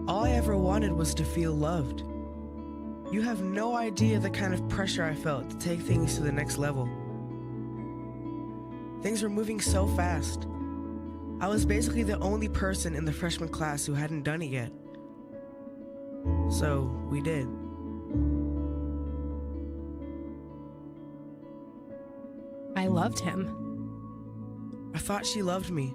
All I ever wanted was to feel loved. You have no idea the kind of pressure I felt to take things to the next level. Things were moving so fast. I was basically the only person in the freshman class who hadn't done it yet. So we did. I loved him. I thought she loved me.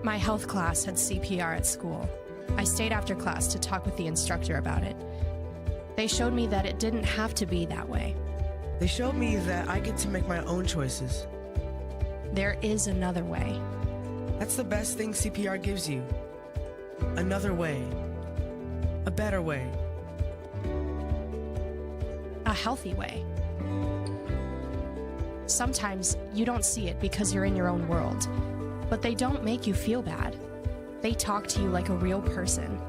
My health class had CPR at school. I stayed after class to talk with the instructor about it. They showed me that it didn't have to be that way. They showed me that I get to make my own choices. There is another way. That's the best thing CPR gives you. Another way. A better way. A healthy way. Sometimes you don't see it because you're in your own world, but they don't make you feel bad. They talk to you like a real person,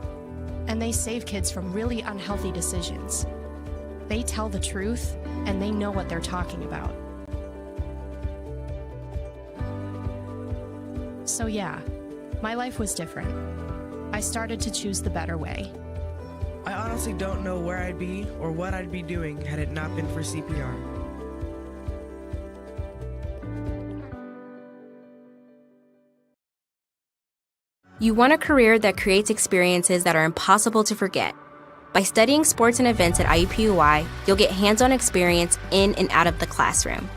and they save kids from really unhealthy decisions. They tell the truth, and they know what they're talking about. So yeah, my life was different. I started to choose the better way. I honestly don't know where I'd be or what I'd be doing had it not been for CPR. You want a career that creates experiences that are impossible to forget. By studying sports and events at IUPUI, you'll get hands-on experience in and out of the classroom.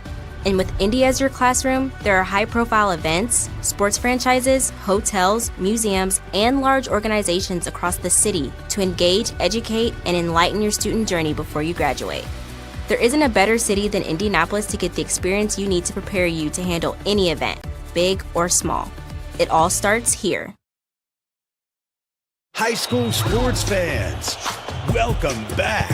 And with Indy as your classroom, there are high-profile events, sports franchises, hotels, museums, and large organizations across the city to engage, educate, and enlighten your student journey before you graduate. There isn't a better city than Indianapolis to get the experience you need to prepare you to handle any event, big or small. It all starts here. High school sports fans, welcome back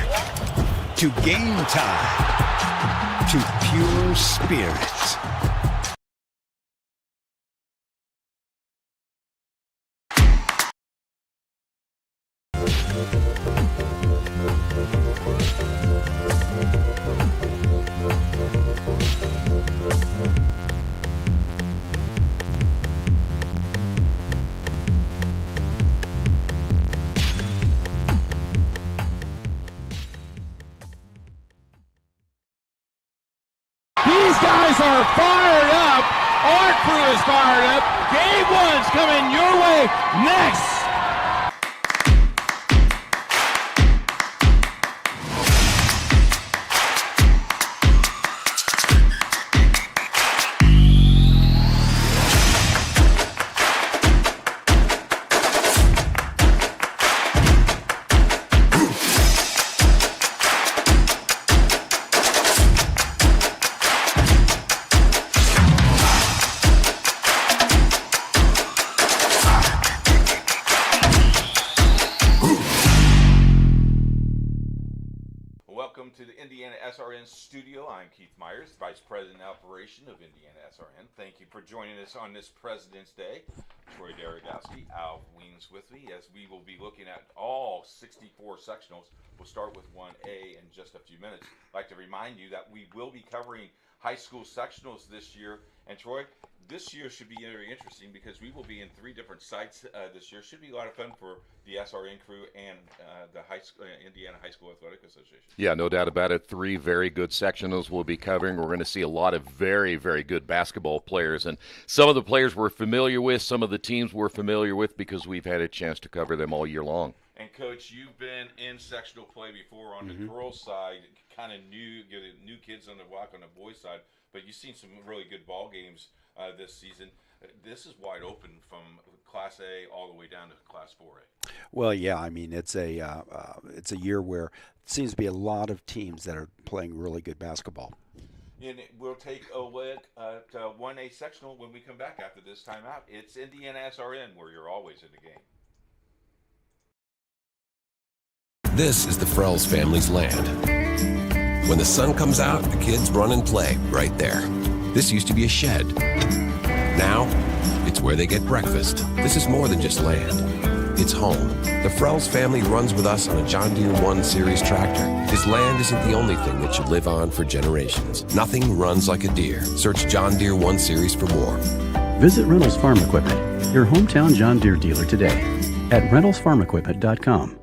to Game Time, to Pure Spirits. These guys are fired up. Our crew is fired up. Game one's coming your way next. Welcome to the IndianaSRN studio. I'm Keith Myers, Vice President Operation of IndianaSRN. Thank you for joining us on this President's Day. Troy Daragowski, Al Weens with me, as we will be looking at all 64 sectionals. We'll start with 1A in just a few minutes. I'd like to remind you that we will be covering high school sectionals this year. And Troy, this year should be very interesting because we will be in 3 different sites this year. Should be a lot of fun for the SRN crew and the Indiana High School Athletic Association. Yeah, no doubt about it. 3 very good sectionals we'll be covering. We're going to see a lot of very, very good basketball players. And some of the players we're familiar with, some of the teams we're familiar with because we've had a chance to cover them all year long. And, Coach, you've been in sectional play before on the girls' side, kind of new kids on the block on the boys' side, but you've seen some really good ball games this season. This is wide open from Class A all the way down to Class 4A. Well, yeah, I mean it's a year where it seems to be a lot of teams that are playing really good basketball. And we'll take a look at 1A sectional when we come back after this timeout. It's IndianaSRN, where you're always in the game. This is the Frells family's land. When the sun comes out, the kids run and play right there. This used to be a shed. Now, it's where they get breakfast. This is more than just land. It's home. The Frells family runs with us on a John Deere 1 Series tractor. This land isn't the only thing that should live on for generations. Nothing runs like a Deere. Search John Deere 1 Series for more. Visit Reynolds Farm Equipment. your hometown John Deere dealer today at rentalsfarmequipment.com.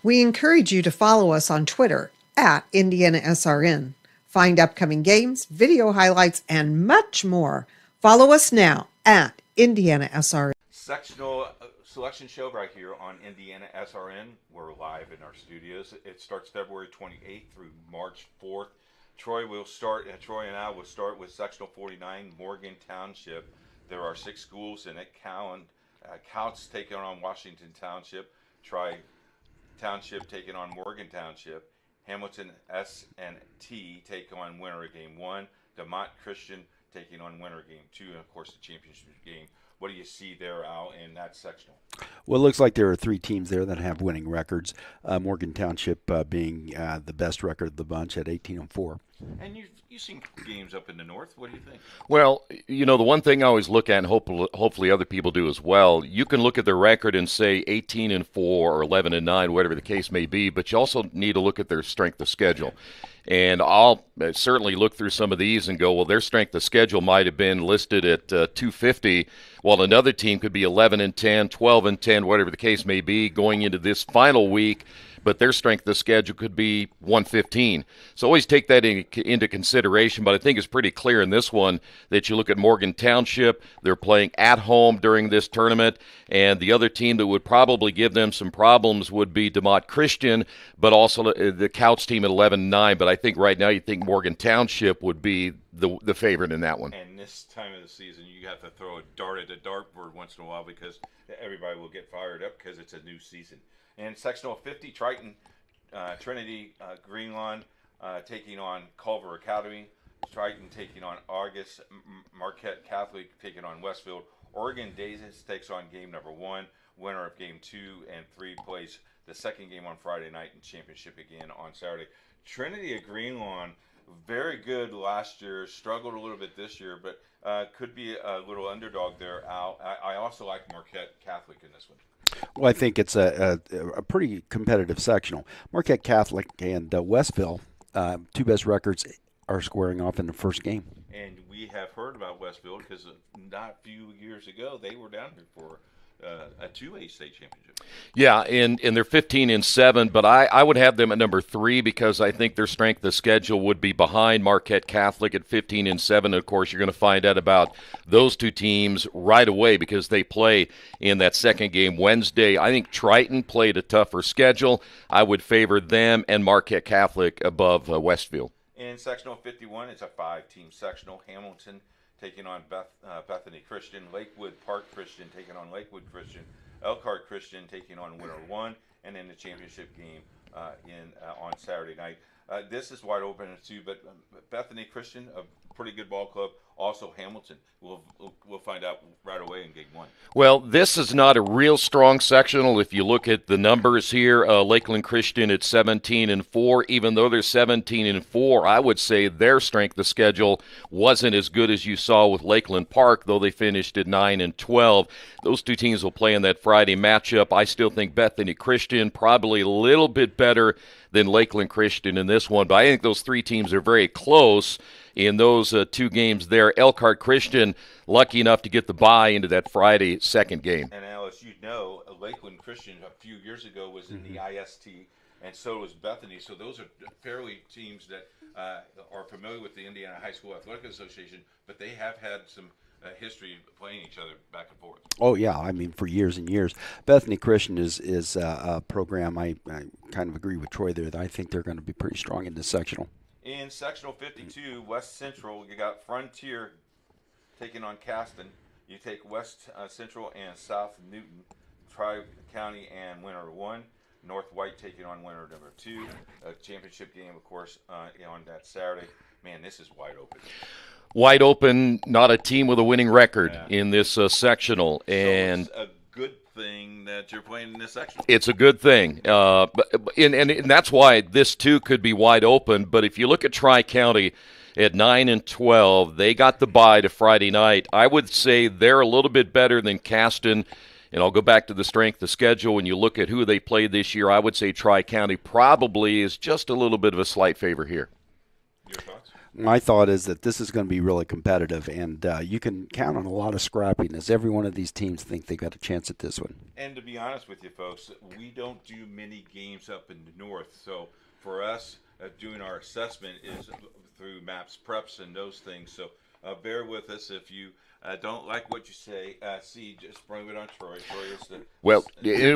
We encourage you to follow us on Twitter at IndianaSRN. Find upcoming games, video highlights, and much more. Follow us now at IndianaSRN. Sectional selection show right here on IndianaSRN. We're live in our studios. It starts February 28th through March 4th. Troy and I will start with sectional 49, Morgan Township. There are 6 schools in it. Counts taking on Washington Township. Township taking on Morgan Township. Hamilton S&T take on winner of game 1. DeMont Christian taking on winner of game 2, and of course the championship game. What do you see there, Al, in that sectional? Well, it looks like there are 3 teams there that have winning records. Morgan Township being the best record of the bunch at 18-4. And you've seen games up in the north. What do you think? Well, the one thing I always look at, and hopefully other people do as well, you can look at their record and say 18-4 or 11-9, whatever the case may be, but you also need to look at their strength of schedule. And I'll certainly look through some of these and go, well, their strength of schedule might have been listed at 250, while another team could be 11-10, 12-10, whatever the case may be, going into this final week, but their strength of schedule could be 115. So always take that into consideration, but I think it's pretty clear in this one that you look at Morgan Township, they're playing at home during this tournament, and the other team that would probably give them some problems would be DeMont Christian, but also the Couch team at 11-9. But I think right now you think Morgan Township would be the favorite in that one. And this time of the season, you have to throw a dart at a dartboard once in a while because everybody will get fired up because it's a new season. In sectional 50, Trinity Greenlawn taking on Culver Academy. Triton taking on August. Marquette Catholic taking on Westfield. Oregon Daisies takes on game number 1. Winner of game 2 and 3 plays the second game on Friday night and championship again on Saturday. Trinity of Greenlawn, very good last year, struggled a little bit this year, but could be a little underdog there, Al. I also like Marquette Catholic in this one. Well, I think it's a pretty competitive sectional. Marquette Catholic and Westville, 2 best records, are squaring off in the first game. And we have heard about Westfield because not a few years ago they were down here for a 2A state championship. Yeah, and they're 15-7, but I would have them at number 3 because I think their strength of schedule would be behind Marquette Catholic at 15-7. And of course, you're going to find out about those 2 teams right away because they play in that second game Wednesday. I think Triton played a tougher schedule. I would favor them and Marquette Catholic above Westfield. In sectional 51, it's a 5-team sectional. Hamilton taking on Bethany Christian, Lakewood Park Christian taking on Lakewood Christian, Elkhart Christian taking on winner 1, and then the championship game on Saturday night. This is wide open too, but Bethany Christian, a pretty good ball club. Also Hamilton. We'll find out right away in game 1. Well, this is not a real strong sectional. If you look at the numbers here, Lakeland Christian at 17-4. Even though they're 17-4, I would say their strength of schedule wasn't as good as you saw with Lakeland Park, though they finished at 9-12. Those 2 teams will play in that Friday matchup. I still think Bethany Christian probably a little bit better than Lakeland Christian in this one, but I think those 3 teams are very close in those 2 games there. Elkhart Christian lucky enough to get the bye into that Friday second game. And Alice, you know, Lakeland Christian a few years ago was in the IST, and so was Bethany. So those are fairly teams that are familiar with the Indiana High School Athletic Association, but they have had some history playing each other back and forth. Oh, yeah. I mean, for years and years. Bethany Christian is a program I kind of agree with Troy there that I think they're going to be pretty strong in this sectional. In sectional 52, West Central, you got Frontier taking on Caston. You take West Central and South Newton, Tri-County and winner 1. North White taking on winner number 2. A championship game, of course, on that Saturday. Man, this is wide open. Wide open, not a team with a winning record in this sectional. And so it's a good thing that you're playing in this sectional. It's a good thing. And that's why this, too, could be wide open. But if you look at Tri-County at 9-12, they got the bye to Friday night. I would say they're a little bit better than Caston. And I'll go back to the strength of schedule. When you look at who they played this year, I would say Tri-County probably is just a little bit of a slight favor here. Your thoughts? My thought is that this is going to be really competitive, and you can count on a lot of scrappiness. Every one of these teams think they've got a chance at this one. And to be honest with you folks, we don't do many games up in the north. So for us, doing our assessment is through maps, preps, and those things. So bear with us if you don't like what you say. Just bring it on Troy. Well,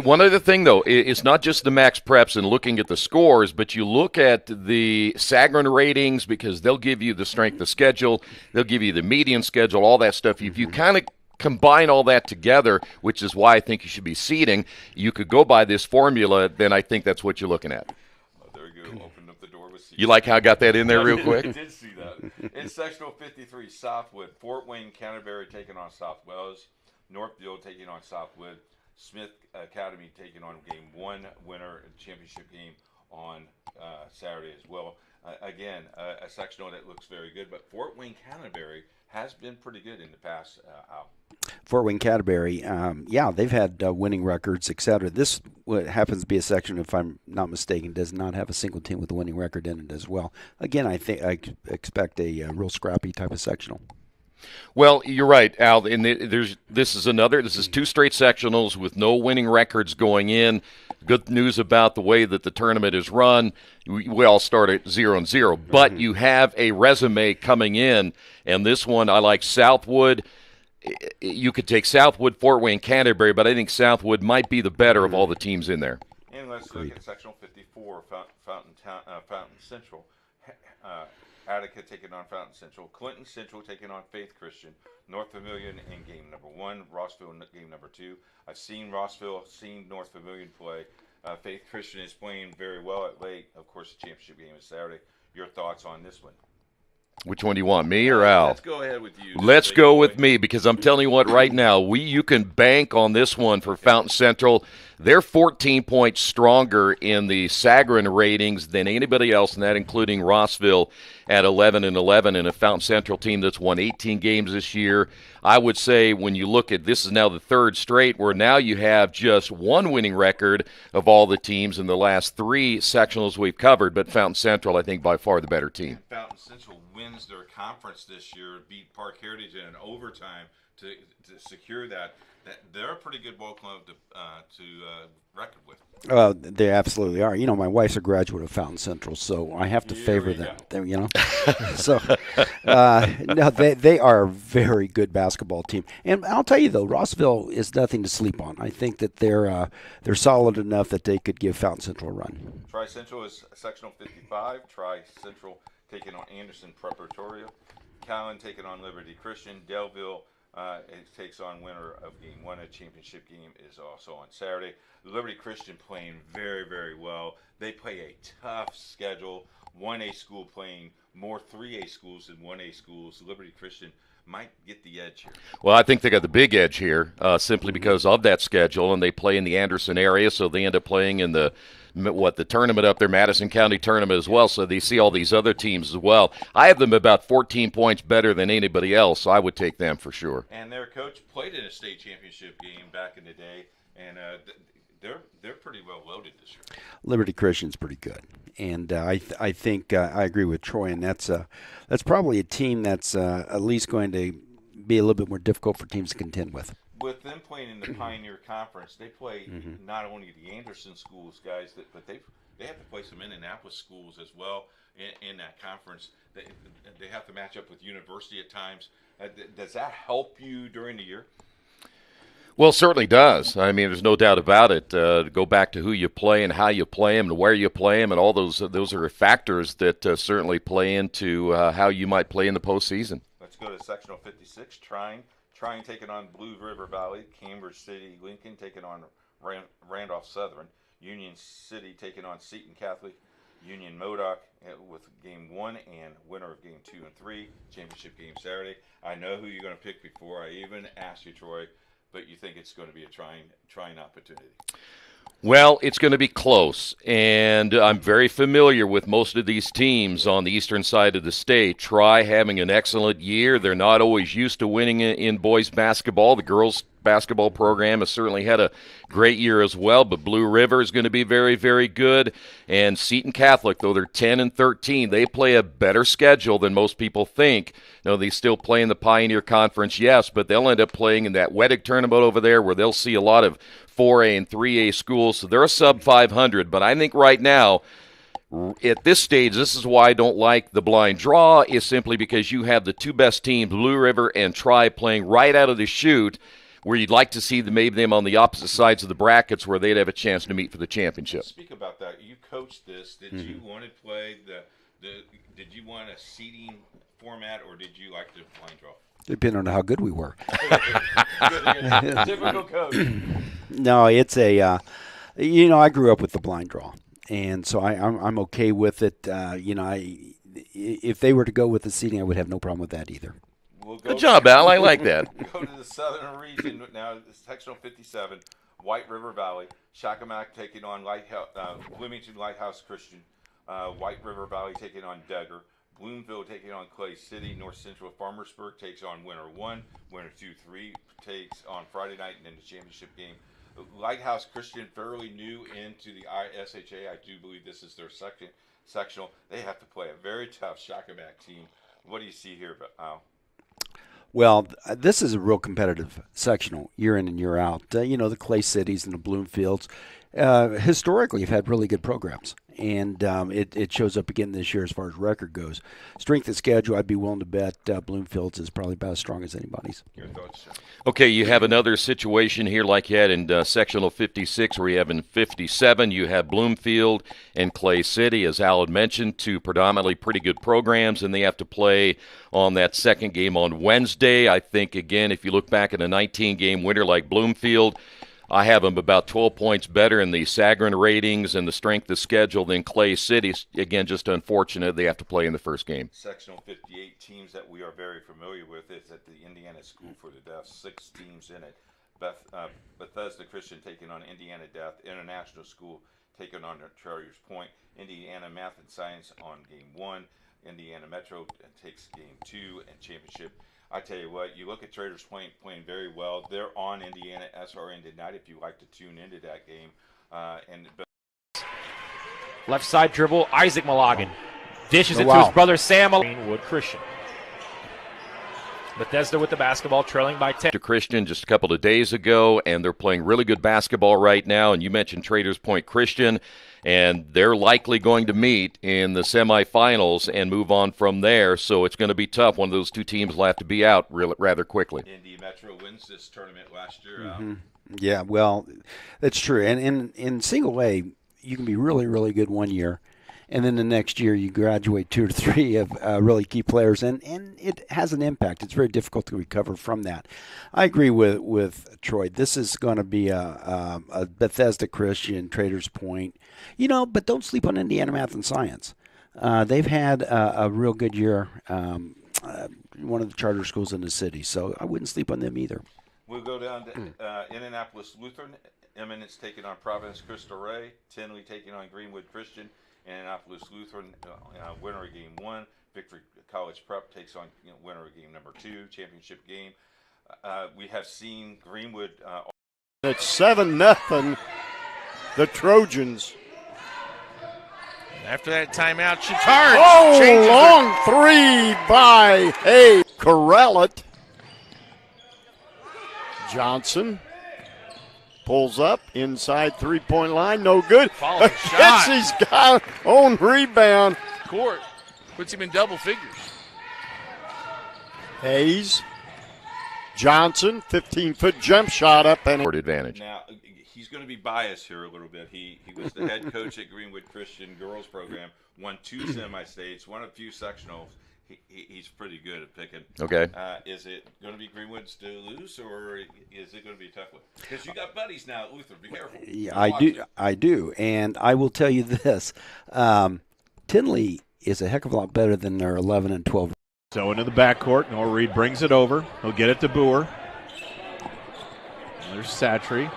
one other thing, though, it's not just the max preps and looking at the scores, but you look at the Sagarin ratings because they'll give you the strength of schedule, they'll give you the median schedule, all that stuff. If you kind of combine all that together, which is why I think you should be seeding, you could go by this formula, then I think that's what you're looking at. There you go. Opened up the door with seeding. You like how I got that in there real quick? I did see that. In sectional 53, Southwood, Fort Wayne, Canterbury taking on South Wales, Northfield taking on Southwood, Smith Academy taking on game 1, winner championship game on Saturday as well. Again, a sectional that looks very good, but Fort Wayne, Canterbury has been pretty good in the past. Fort Wayne Canterbury, they've had winning records, etc. This happens to be a section, if I'm not mistaken, does not have a single team with a winning record in it as well. Again, I expect a real scrappy type of sectional. Well, you're right, Al. And this is 2 straight sectionals with no winning records going in. Good news about the way that the tournament is run. We all start at 0-0, but you have a resume coming in, and this one I like Southwood. You could take Southwood, Fort Wayne, Canterbury, but I think Southwood might be the better of all the teams in there. And let's look at sectional 54, Fountain Central. Attica taking on Fountain Central, Clinton Central taking on Faith Christian, North Vermilion in game number 1, Rossville in game number 2. I've seen Rossville, seen North Vermilion play. Faith Christian is playing very well at late. Of course, the championship game is Saturday. Your thoughts on this one? Which one do you want, me or Al? Let's go ahead with you. Let's go with me because I'm telling you what, right now, you can bank on this one for Fountain Central. They're 14 points stronger in the Sagarin ratings than anybody else, and that including Rossville at 11-11, and a Fountain Central team that's won 18 games this year. I would say when you look at this is now the 3rd straight where now you have just 1 winning record of all the teams in the last 3 sectionals we've covered, but Fountain Central, I think, by far the better team. Fountain Central wins their conference this year, beat Park Heritage in an overtime to secure that. They're a pretty good ball club to record with. They absolutely are. My wife's a graduate of Fountain Central, so I have to favor them. So, no, they are a very good basketball team. And I'll tell you though, Rossville is nothing to sleep on. I think that they're solid enough that they could give Fountain Central a run. Tri Central is sectional 55. Tri Central taking on Anderson Preparatoria. Callan taking on Liberty Christian. Delville it takes on winner of game 1. A championship game is also on Saturday. Liberty Christian playing very, very well. They play a tough schedule. 1A school playing more 3A schools than 1A schools. Liberty Christian might get the edge here. Well, I think they got the big edge here simply because of that schedule, and they play in the Anderson area, so they end up playing in the tournament up there, Madison County tournament as well, so they see all these other teams as well. I have them about 14 points better than anybody else, so I would take them for sure. And their coach played in a state championship game back in the day, and they're pretty well loaded this year. Liberty Christian's pretty good, and I think I agree with Troy, and that's probably a team that's at least going to be a little bit more difficult for teams to contend with. With them playing in the Pioneer Conference, they play not only the Anderson schools, guys, but they have to play some Indianapolis schools as well in that conference. They have to match up with University at times. Does that help you during the year? Well, it certainly does. I mean, there's no doubt about it. Go back to who you play and how you play them and where you play them, and all those are factors that certainly play into how you might play in the postseason. Let's go to sectional 56, Trying taking on Blue River Valley, Cambridge City, Lincoln taking on Randolph Southern, Union City taking on Seton Catholic, Union Modoc with game 1 and winner of game 2 and 3, championship game Saturday. I know who you're going to pick before I even ask you, Troy, but you think it's going to be a trying opportunity. Well, it's going to be close, and I'm very familiar with most of these teams on the eastern side of the state. Try having an excellent year. They're not always used to winning in boys basketball. The girls basketball program has certainly had a great year as well, but Blue River is going to be very, very good. And Seton Catholic, though they're 10-13, they play a better schedule than most people think. No, they still play in the Pioneer Conference, yes, but they'll end up playing in that Wedig tournament over there where they'll see a lot of 4A and 3A schools. So they're a sub-500, but I think right now, at this stage, this is why I don't like the blind draw, is simply because you have the two best teams, Blue River and Tri, playing right out of the chute, where you'd like to see maybe them on the opposite sides of the brackets where they'd have a chance to meet for the championship. Speak about that. You coached this. Did you want to play did you want a seeding format, or did you like the blind draw? Depending on how good we were. Typical coach. No, it's a, I grew up with the blind draw. And so I'm okay with it. If they were to go with the seeding, I would have no problem with that either. Good job, Al. I like that. Go to the southern region now. Sectional 57, White River Valley, Shakamak taking on Bloomington Lighthouse Christian, White River Valley taking on Degger, Bloomfield taking on Clay City, North Central Farmersburg takes on Winter 1, Winter 2-3 takes on Friday night, and then the championship game. Lighthouse Christian, fairly new into the ISHA. I do believe this is their second sectional. They have to play a very tough Shakamak team. What do you see here, Al? Well, this is a real competitive sectional year in and year out. The Clay Cities and the Bloomfields historically have had really good programs, and it shows up again this year as far as record goes. Strength of schedule, I'd be willing to bet Bloomfields is probably about as strong as anybody's. Your thoughts, sir? Okay, you have another situation here like you had in sectional 56, where you have in 57, you have Bloomfield and Clay City, as Al had mentioned, two predominantly pretty good programs, and they have to play on that second game on Wednesday. I think, again, if you look back at a 19-game winner like Bloomfield, I have them about 12 points better in the Sagarin ratings and the strength of schedule than Clay City. Again, just unfortunate they have to play in the first game. Sectional 58 teams that we are very familiar with is at the Indiana School for the Deaf. 6 teams in it. Bethesda Christian taking on Indiana Deaf. International School taking on Trailers Point. Indiana Math and Science on game 1. Indiana Metro takes game 2 and championship. I tell you what, you look at Traders playing very well. They're on IndianaSRN tonight if you like to tune into that game. Left side dribble, Isaac Malagan. Dishes it to his brother Sam Greenwood Christian. Bethesda with the basketball, trailing by 10. To Christian just a couple of days ago, and they're playing really good basketball right now. And you mentioned Traders Point Christian, and they're likely going to meet in the semifinals and move on from there. So it's going to be tough. One of those two teams will have to be out rather quickly. Indy Metro wins this tournament last year. Mm-hmm. Yeah, well, that's true. And in single A, you can be really, really good one year, and then the next year you graduate 2 or 3 of really key players, and it has an impact. It's very difficult to recover from that. I agree with Troy. This is going to be a Bethesda Christian, Traders Point, but don't sleep on Indiana Math and Science. They've had a real good year, one of the charter schools in the city, so I wouldn't sleep on them either. We'll go down to Indianapolis Lutheran. Eminence taking on Providence Cristo Rey. Tinley taking on Greenwood Christian. Indianapolis Lutheran, winner of game 1. Victory College Prep takes on winner of game number 2, championship game. We have seen Greenwood. It's 7-0, the Trojans. After that timeout, she charged. Oh, long 3 by Correllit. Johnson pulls up inside 3-point line, no good. Gets his guy own rebound. Court puts him in double figures. Hayes, Johnson, 15-foot jump shot up and advantage. Now he's going to be biased here a little bit. He was the head coach at Greenwood Christian girls program, won 2 semi-states, won a few sectionals. He's pretty good at picking. Okay. Is it going to be Greenwood's to lose, or is it going to be a tough one? Because you got buddies now at Luther. Be careful. Yeah, I do. And I will tell you this. Tinley is a heck of a lot better than their 11 and 12. So into the backcourt. Noah Reed brings it over. He'll get it to Boer. And there's Satry.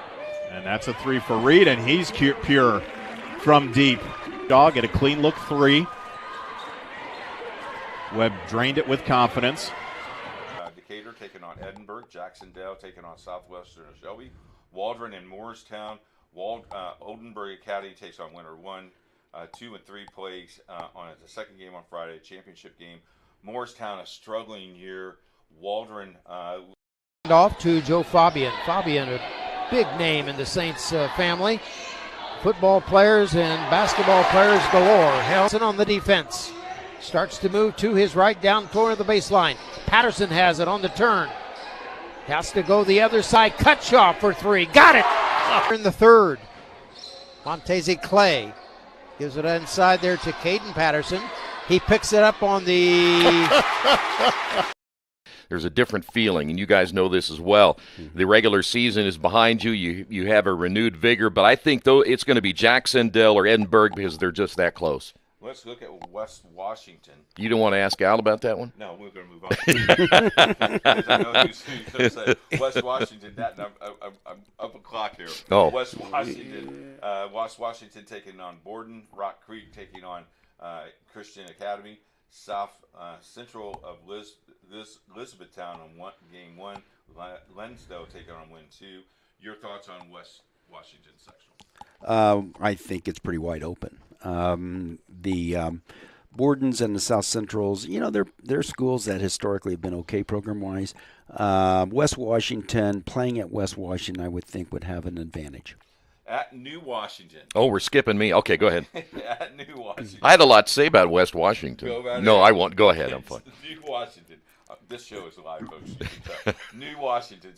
And that's a 3 for Reed, and he's pure from deep. Dog get a clean look 3. Webb drained it with confidence. Decatur taking on on Edinburgh. Jacksonville taking on Southwestern Shelby. Waldron and Morristown. Oldenburg Academy takes on winner 1. 2 and 3 plays on the second game on Friday, championship game. Morristown, a struggling year. Waldron. Off to Joe Fabian. Fabian, a big name in the Saints family. Football players and basketball players galore. Helson on the defense. Starts to move to his right down corner of the baseline. Patterson has it on the turn. Has to go the other side. Cut shot for 3. Got it! In the third. Montese Clay gives it inside there to Caden Patterson. He picks it up on the... There's a different feeling, and you guys know this as well. The regular season is behind you. You have a renewed vigor, but I think though it's going to be Jacksonville or Edinburgh because they're just that close. Let's look at West Washington. You don't want to ask Al about that one? No, we're going to move on. I know you could say West Washington. I'm up a clock here. Oh. West Washington taking on Borden. Rock Creek taking on Christian Academy. South Central of Elizabethtown on game 1. Lensdale taking on win 2. Your thoughts on West Washington sectional? I think it's pretty wide open. The Bordens and the South Centrals, they're schools that historically have been okay program-wise. West Washington, playing at West Washington, I would think would have an advantage. At New Washington. Oh, we're skipping me. Okay, go ahead. At New Washington. I had a lot to say about West Washington. No, I won't. Go ahead. I'm fine. New Washington. This show is live, folks. New Washington.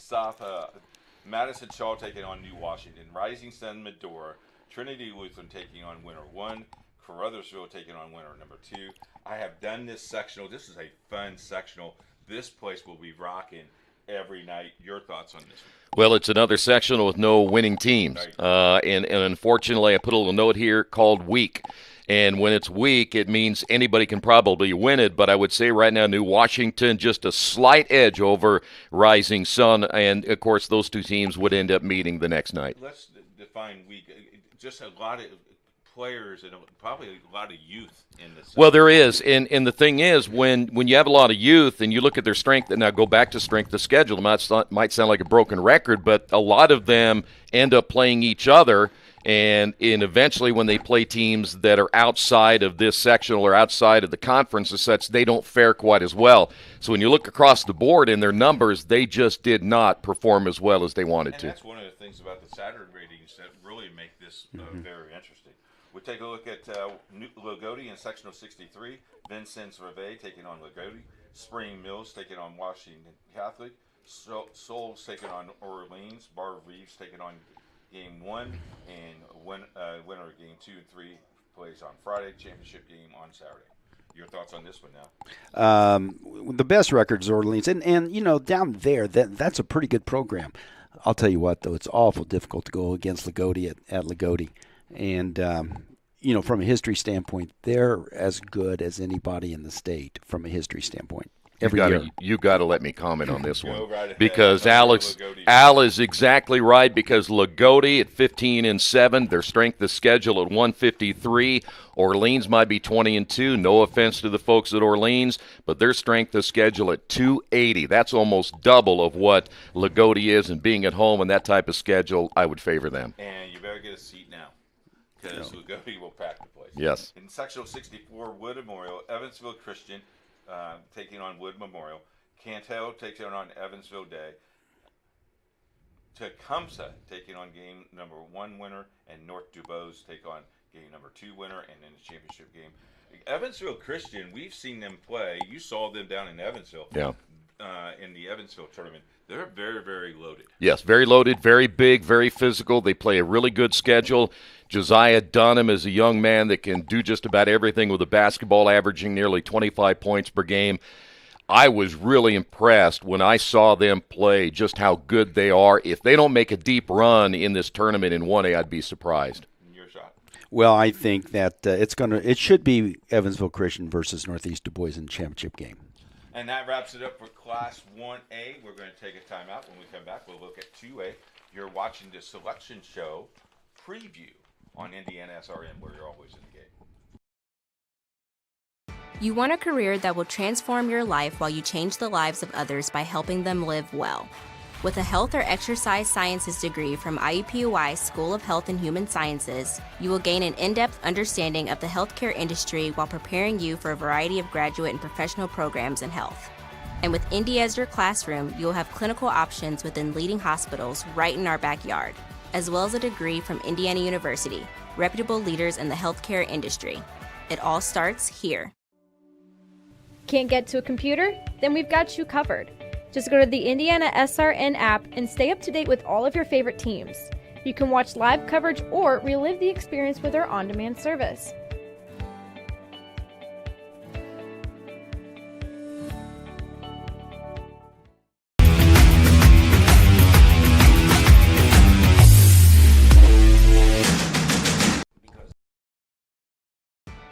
Madison Shaw taking on New Washington. Rising Sun Medora. Trinity Lutheran taking on winner 1. Caruthersville taking on winner number 2. I have done this sectional. This is a fun sectional. This place will be rocking every night. Your thoughts on this one? Well, it's another sectional with no winning teams. And unfortunately, I put a little note here called weak. And when it's weak, it means anybody can probably win it. But I would say right now, New Washington, just a slight edge over Rising Sun. And, of course, those two teams would end up meeting the next night. Let's define weak. Just a lot of players and probably a lot of youth in this. Well, there is, and the thing is, when you have a lot of youth and you look at their strength, and now go back to strength of schedule, it might sound like a broken record, but a lot of them end up playing each other, and eventually when they play teams that are outside of this sectional or outside of the conference as such, they don't fare quite as well. So when you look across the board in their numbers, they just did not perform as well as they wanted to. And that's one of the things about the Saturn ratings that really make this very interesting. We take a look at Lagodi in sectional 63. Vincennes Reveille taking on Lagodi. Spring Mills taking on Washington Catholic. Souls taking on Orleans. Bar Reeves taking on game 1. And winner of game 2 and 3 plays on Friday. Championship game on Saturday. Your thoughts on this one now? The best record is Orleans. And down there, that's a pretty good program. I'll tell you what, though, it's awful difficult to go against Lagodi at Lagodi. And, from a history standpoint, they're as good as anybody in the state from a history standpoint. Every year. You got to let me comment on this one. Right, because Al is exactly right, because Lagodi at 15-7, their strength of schedule at 153. Orleans might be 20-2. No offense to the folks at Orleans, but their strength of schedule at 280. That's almost double of what Lagodi is, and being at home and that type of schedule, I would favor them. And you better get a seat now, because Lagodi will pack the place. Yes. In sectional 64, Wood Memorial, Evansville Christian taking on Wood Memorial. Cantel takes on Evansville Day. Tecumseh taking on game number 1 winner, and North Dubose take on game number 2 winner, and then the championship game. Evansville Christian, we've seen them play. You saw them down in Evansville. Yeah. In the Evansville tournament. They're very, very loaded. Yes, very loaded, very big, very physical. They play a really good schedule. Josiah Dunham is a young man that can do just about everything with a basketball, averaging nearly 25 points per game. I was really impressed when I saw them play just how good they are. If they don't make a deep run in this tournament in 1A, I'd be surprised. Your shot. Well, I think that it should be Evansville Christian versus Northeast Du Bois in the championship game. And that wraps it up for Class 1A. We're going to take a timeout. When we come back, we'll look at 2A. You're watching the Selection Show preview on IndianaSRN, where you're always in the game. You want a career that will transform your life while you change the lives of others by helping them live well. With a health or exercise sciences degree from IUPUI School of Health and Human Sciences, you will gain an in-depth understanding of the healthcare industry while preparing you for a variety of graduate and professional programs in health. And with Indy as your classroom, you will have clinical options within leading hospitals right in our backyard, as well as a degree from Indiana University, reputable leaders in the healthcare industry. It all starts here. Can't get to a computer? Then we've got you covered. Just go to the IndianaSRN app and stay up to date with all of your favorite teams. You can watch live coverage or relive the experience with our on-demand service.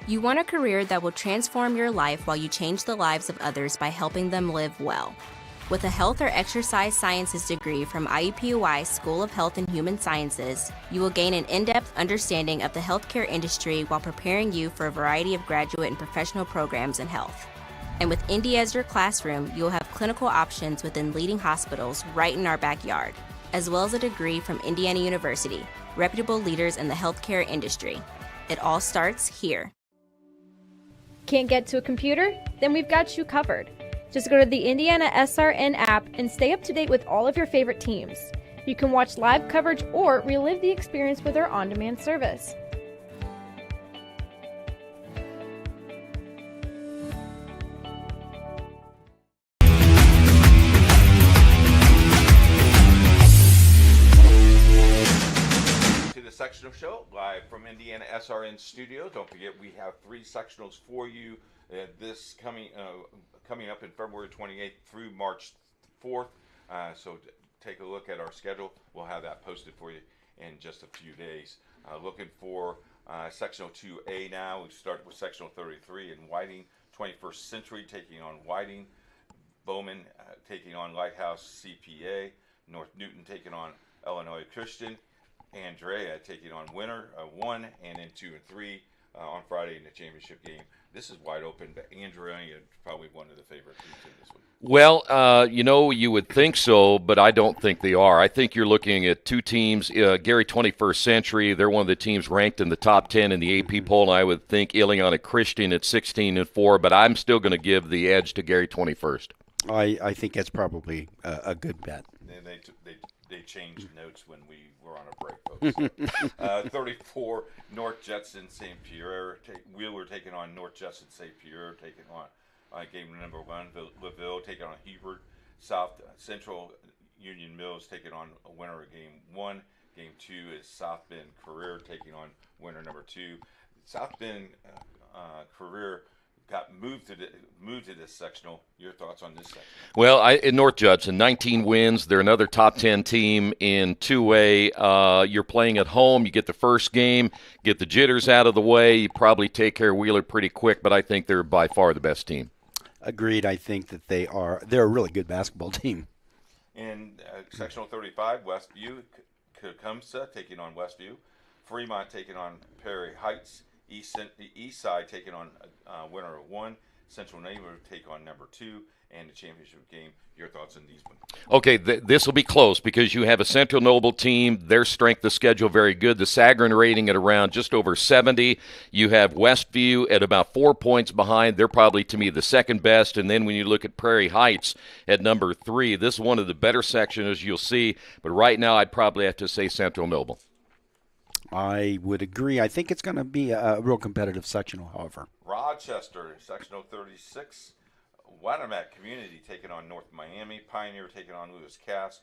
You want a career that will transform your life while you change the lives of others by helping them live well. With a health or exercise sciences degree from IUPUI School of Health and Human Sciences, you will gain an in-depth understanding of the healthcare industry while preparing you for a variety of graduate and professional programs in health. And with Indy as your classroom, you will have clinical options within leading hospitals right in our backyard, as well as a degree from Indiana University, reputable leaders in the healthcare industry. It all starts here. Can't get to a computer? Then we've got you covered. Just go to the IndianaSRN app and stay up to date with all of your favorite teams. You can watch live coverage or relive the experience with our on-demand service. Sectional show live from Indiana SRN studio. Don't forget we have 3 sectionals for you this coming up in February 28th through March 4th. So take a look at our schedule. We'll have that posted for you in just a few days. Looking for sectional 2A now. We start with sectional 33 in Whiting. 21st Century taking on Whiting. Bowman taking on Lighthouse CPA. North Newton taking on Illinois Christian. Andrea taking on winner 1 and then 2 and 3 on Friday in the championship game. This is wide open, but Andrea is probably one of the favorite teams in this one. Well, you would think so, but I don't think they are. I think you're looking at 2 teams. Gary 21st Century, they're one of the teams ranked in the top 10 in the AP poll, and I would think Ileana Christian at 16-4, but I'm still going to give the edge to Gary 21st. I think that's probably a good bet. And they changed notes when we were on a break, folks. 34, North Jetson St. Pierre. Wheeler taking on North Jetson St. Pierre, taking on game number 1. LaVille taking on Hebert. South Central Union Mills taking on a winner of game 1. Game 2 is South Bend Career taking on winner number 2. South Bend Career got moved to this sectional. Your thoughts on this section? Well, in North Judson, 19 wins. They're another top 10 team in 2A. You're playing at home. You get the first game, get the jitters out of the way. You probably take care of Wheeler pretty quick, but I think they're by far the best team. Agreed. I think that they're a really good basketball team. In sectional 35, Westview, Tecumseh taking on Westview. Fremont taking on Perry Heights. East Side taking on winner of 1, Central Neighborhood take on number 2, and the championship game. Your thoughts on these ones? Okay, this will be close because you have a Central Noble team. Their strength of schedule very good. The Sagarin rating at around just over 70. You have Westview at about 4 points behind. They're probably, to me, the second best. And then when you look at Prairie Heights at number 3, this is one of the better sections you'll see. But right now I'd probably have to say Central Noble. I would agree. I think it's going to be a real competitive sectional, however. Rochester, sectional 36. Winnemac Community taking on North Miami. Pioneer taking on Lewis Cass.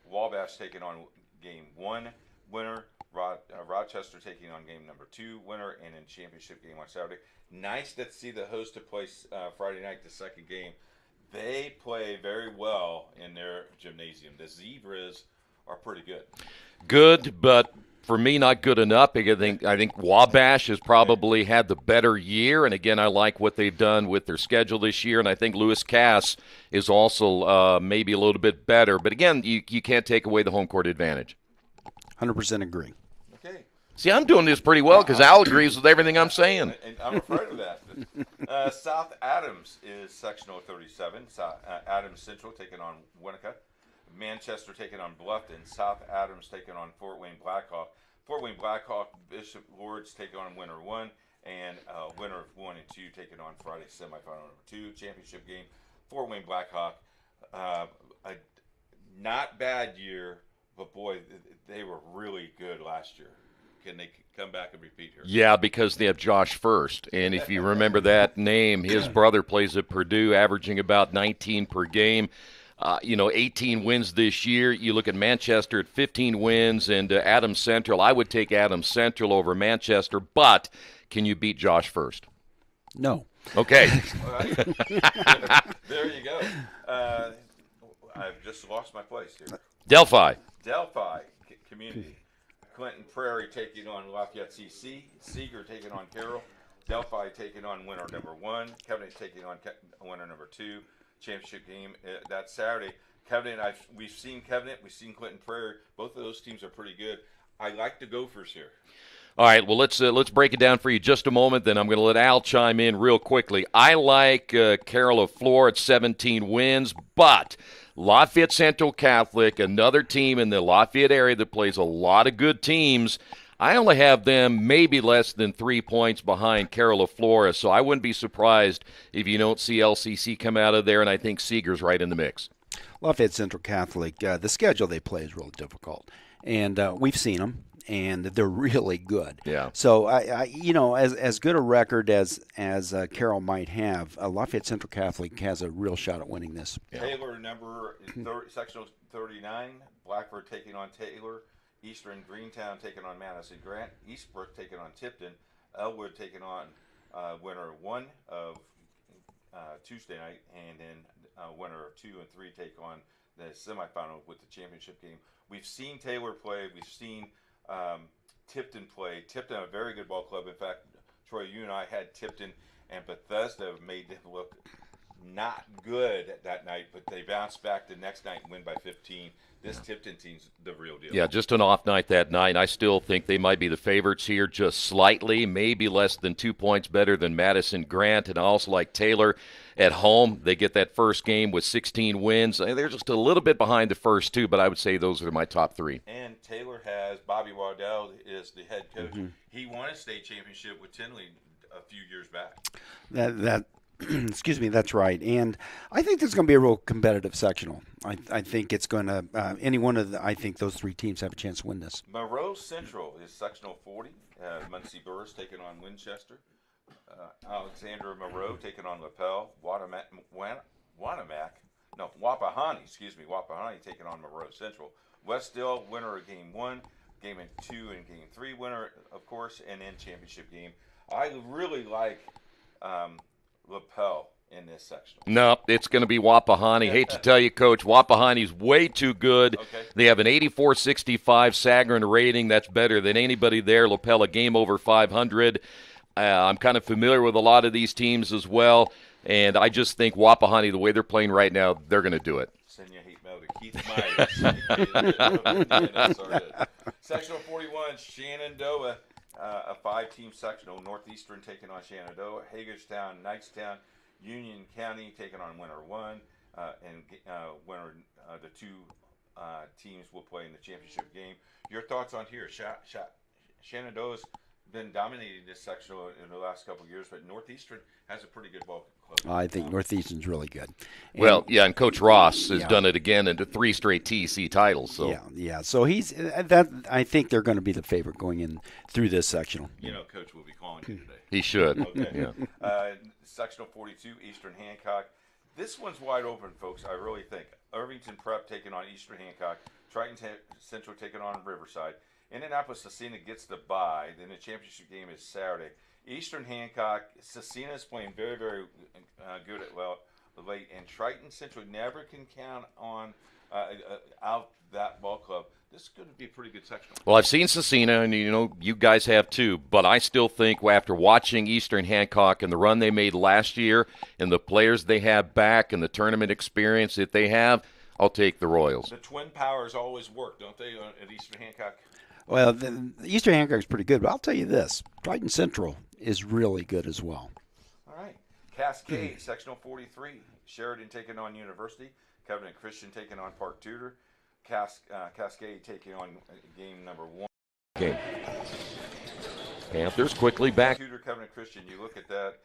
Wabash taking on game 1 winner. Rochester taking on game number 2 winner. And in championship game on Saturday. Nice to see the host to play Friday night, the second game. They play very well in their gymnasium. The Zebras are pretty good. Good, but for me, not good enough. I think Wabash has probably had the better year, and again, I like what they've done with their schedule this year, and I think Lewis Cass is also maybe a little bit better. But again, you can't take away the home court advantage. 100% agree. Okay. See, I'm doing this pretty well because Al agrees with everything I'm saying. And I'm afraid of that. South Adams is sectional 37. Adams Central taking on Winnicott. Manchester taking on Bluffton. South Adams taking on Fort Wayne Blackhawk. Fort Wayne Blackhawk, Bishop Lords taking on winner 1. And winner of 1 and 2 taking on Friday semifinal number 2. Championship game. Fort Wayne Blackhawk. A not bad year, but boy, they were really good last year. Can they come back and repeat here? Yeah, because they have Josh First. And if you remember that name, his brother plays at Purdue, averaging about 19 per game. 18 wins this year. You look at Manchester at 15 wins and Adams Central. I would take Adams Central over Manchester, but can you beat Josh First? No. Okay. There you go. I've just lost my place here. Delphi Community. Clinton Prairie taking on Lafayette CC. Seeger taking on Carroll. Delphi taking on winner number 1. Covenant taking on winner number 2. Championship game that Saturday. Covenant, we've seen Covenant. We've seen Clinton Prairie. Both of those teams are pretty good. I like the Gophers here. All right, well, let's break it down for you just a moment, then I'm going to let Al chime in real quickly. I like Carroll of Flore at 17 wins, but Lafayette Central Catholic, another team in the Lafayette area that plays a lot of good teams, I only have them maybe less than 3 points behind Carroll of Flora, so I wouldn't be surprised if you don't see LCC come out of there, and I think Seeger's right in the mix. Lafayette Central Catholic, the schedule they play is really difficult, and we've seen them, and they're really good. Yeah. So as good a record as Carroll might have, Lafayette Central Catholic has a real shot at winning this. Yeah. Taylor number sectional 39. Blackford taking on Taylor. Eastern Greentown taking on Madison Grant. Eastbrook taking on Tipton. Elwood taking on winner 1 of Tuesday night, and then winner of 2 and 3 take on the semifinal with the championship game. We've seen Taylor play. We've seen Tipton play. Tipton, a very good ball club. In fact, Troy, you and I had Tipton and Bethesda made them look not good that night, but they bounced back the next night and win by 15. This Tipton team's the real deal. Yeah, just an off night that night. I still think they might be the favorites here, just slightly, maybe less than 2 points better than Madison Grant. And I also like Taylor at home. They get that first game with 16 wins. They're just a little bit behind the first 2, but I would say those are my top 3. And Taylor has Bobby Waddell is the head coach. Mm-hmm. He won a state championship with Tinley a few years back. That excuse me, that's right. And I think there's going to be a real competitive sectional. I think it's going to any one of I think those 3 teams have a chance to win this. Monroe Central is sectional 40. Muncie Burris taking on Winchester. Alexandra Monroe taking on LaPel. Wapahani taking on Monroe Central. Westdale, winner of game 1, game 2 and game 3 winner, of course, and then championship game. I really like LaPel in this section. No, it's going to be Wapahani. Hate to tell you, Coach, Wapahani's way too good. Okay. They have an 84-65 Sagarin rating. That's better than anybody there. LaPel a game over 500. I'm kind of familiar with a lot of these teams as well, and I just think Wapahani, the way they're playing right now, they're going to do it. Send your hate mail to Keith Myers. Sectional 41, Shenandoah. A 5-team sectional. Northeastern taking on Shenandoah, Hagerstown, Knightstown, Union County taking on winner 1, and winner the 2 teams will play in the championship game. Your thoughts on here? Shenandoah's been dominating this sectional in the last couple of years, but Northeastern has a pretty good ball club. I think Northeastern's really good. And Coach Ross has done it again into 3 straight TC titles. So yeah. So he's that. I think they're going to be the favorite going in through this sectional. Coach will be calling you today. He should. Okay. Yeah. Sectional 42, Eastern Hancock. This one's wide open, folks. I really think Irvington Prep taking on Eastern Hancock, Triton Central taking on Riverside. Indianapolis Cecina gets the bye. Then the championship game is Saturday. Eastern Hancock, Cecina is playing very, very good at late, and Triton Central never can count on out that ball club. This is going to be a pretty good section. Well, I've seen Cecina, and you guys have too, but I still think after watching Eastern Hancock and the run they made last year and the players they have back and the tournament experience that they have, I'll take the Royals. The Twin Powers always work, don't they, at Eastern Hancock? Well, the Eastern Hancock is pretty good, but I'll tell you this: Triton Central is really good as well. All right. Cascade, sectional 43. Sheridan taking on University. Covenant Christian taking on Park Tudor. Cascade taking on game number 1. Okay. Panthers quickly back. Tudor Covenant Christian, you look at that.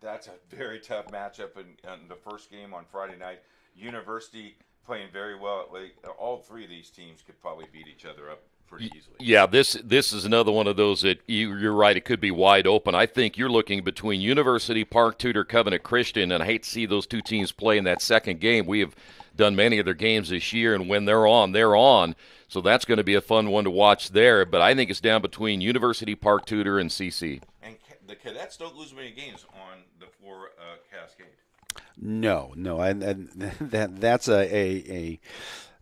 That's a very tough matchup in the first game on Friday night. University playing very well at late. All three of these teams could probably beat each other up pretty easily. Yeah, this is another one of those that you're right, it could be wide open. I think you're looking between University, Park Tudor, Covenant Christian, and I hate to see those two teams play in that second game. We have done many of their games this year, and when they're on, they're on. So that's going to be a fun one to watch there. But I think it's down between University, Park Tudor, and CC. And the Cadets don't lose many games on the floor Cascade. No, and that's a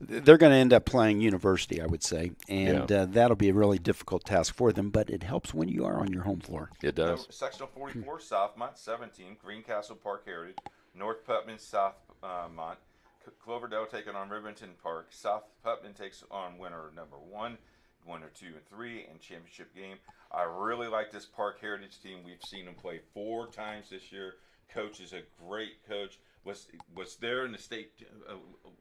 they're going to end up playing University, I would say, and that'll be a really difficult task for them. But it helps when you are on your home floor. It does. Sectional 44, Southmont 17, Greencastle Park Heritage, North Putnam Southmont, Cloverdale taking on Rivington Park. South Putnam takes on winner number 1, winner 2 and 3, and championship game. I really like this Park Heritage team. We've seen them play 4 times this year. Coach is a great coach. Was there in the state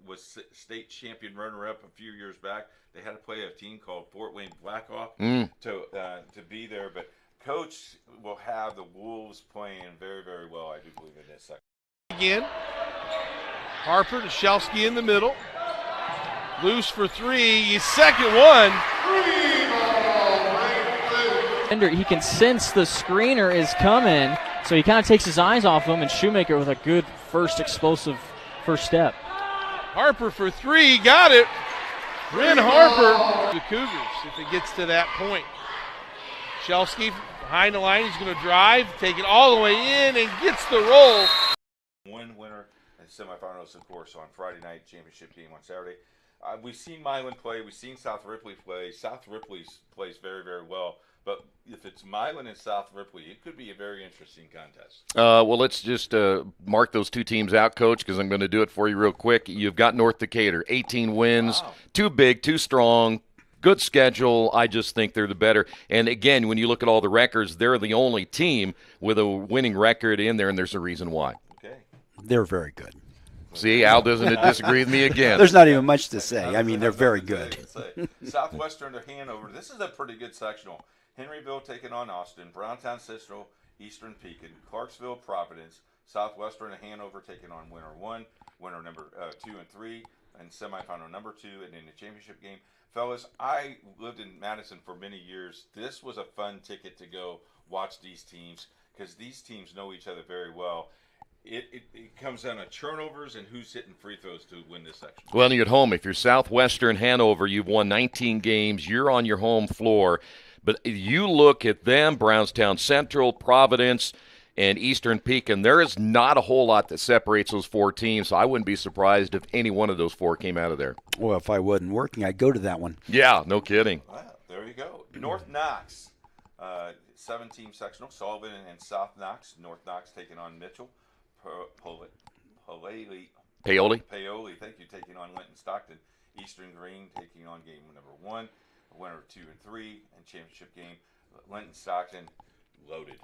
was state champion runner-up a few years back. They had to play a team called Fort Wayne Blackhawk to be there. But Coach will have the Wolves playing very, very well, I do believe, in this second. Again, Harper to Shelsky in the middle. Loose for 3. Second one. He can sense the screener is coming, so he kind of takes his eyes off him, and Shoemaker with a good explosive first step. Harper for 3, got it. Bryn Harper. The Cougars, if it gets to that point. Shelsky behind the line, he's going to drive, take it all the way in, and gets the roll. One winner in semifinals, of course, on Friday night, championship game on Saturday. We've seen Milan play. We've seen South Ripley play. South Ripley plays very, very well. But if it's Milan and South Ripley, it could be a very interesting contest. Well, let's just mark those two teams out, Coach, because I'm going to do it for you real quick. You've got North Decatur, 18 wins, too big, too strong, good schedule. I just think they're the better. And, again, when you look at all the records, they're the only team with a winning record in there, and there's a reason why. Okay. They're very good. See, Al doesn't disagree with me again. There's not even much to say. I mean, they're very good. Southwestern to Hanover. This is a pretty good sectional. Henryville taking on Austin, Browntown Central, Eastern Pekin, Clarksville, Providence, Southwestern and Hanover taking on winner 1, winner number 2 and 3, and semifinal number 2, and in the championship game. Fellas, I lived in Madison for many years. This was a fun ticket to go watch these teams because these teams know each other very well. It comes down to turnovers and who's hitting free throws to win this section. Well, you're at home. If you're Southwestern Hanover, you've won 19 games. You're on your home floor. But you look at them, Brownstown Central, Providence, and Eastern Pekin, there is not a whole lot that separates those 4 teams, so I wouldn't be surprised if any one of those 4 came out of there. Well, if I wasn't working, I'd go to that one. Yeah, no kidding. Wow, there you go. North Knox, 7-team sectional, Sullivan and South Knox. North Knox taking on Mitchell. Paoli, thank you, taking on Linton Stockton. Eastern Green taking on game number 1. Winner 2 and 3, and championship game, Linton Stockton, loaded.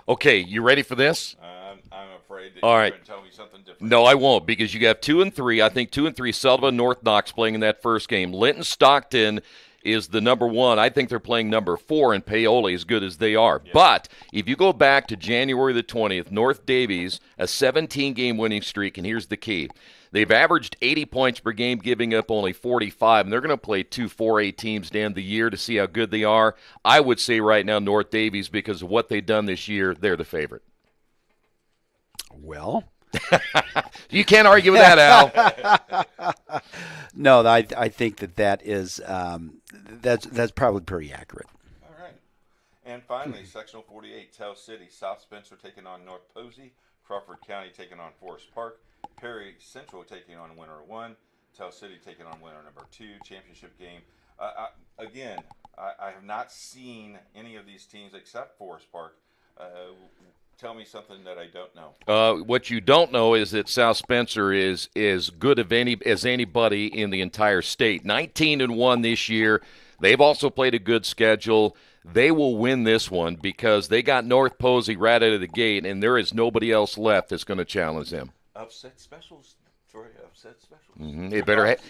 Okay, you ready for this? I'm afraid that All you're right. going to tell me something different. No, I won't, because you have 2 and 3. I think 2 and 3, Sullivan, North Knox playing in that first game. Linton Stockton is the number 1. I think they're playing number 4, and Paoli as good as they are. Yeah. But if you go back to January the 20th, North Davies, a 17-game winning streak, and here's the key. They've averaged 80 points per game, giving up only 45, and they're going to play 2 4A teams to end the year to see how good they are. I would say right now North Davies, because of what they've done this year, they're the favorite. Well, you can't argue with that, Al. No, I think that is that's probably pretty accurate. All right. And finally, sectional 48, Tell City, South Spencer taking on North Posey, Crawford County taking on Forest Park, Perry Central taking on winner 1, Tell City taking on winner number 2, championship game. I have not seen any of these teams except Forest Park tell me something that I don't know. What you don't know is that South Spencer is good as anybody in the entire state. 19-1 this year. They've also played a good schedule. They will win this one because they got North Posey right out of the gate, and there is nobody else left that's going to challenge them. Upset specials, Troy. Upset specials. Mm-hmm.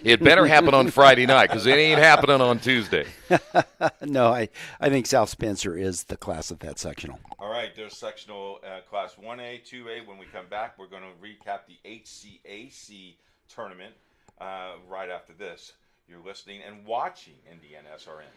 It better happen on Friday night because it ain't happening on Tuesday. No, I think South Spencer is the class of that sectional. All right, there's sectional class 1A, 2A. When we come back, we're going to recap the HCAC tournament right after this. You're listening and watching IndianaSRN.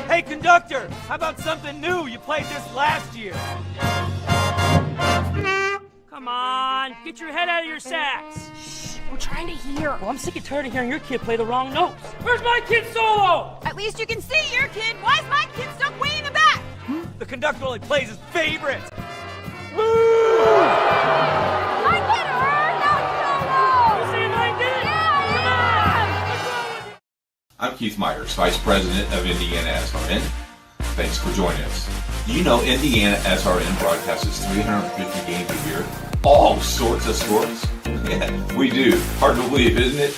Hey, conductor, how about something new? You played this last year. Come on, get your head out of your sacks. Shh, we're trying to hear. Well, I'm sick and tired of hearing your kid play the wrong notes. Where's my kid's solo? At least you can see your kid. Why is my kid stuck way in the back? The conductor only plays his favorites. My kid heard that solo! You see mine did? Yeah! I'm Keith Myers, Vice President of IndianaSRN. Thanks for joining us. You know IndianaSRN broadcasts 350 games a year, all sorts of sports. Yeah, we do. Hard to believe, isn't it?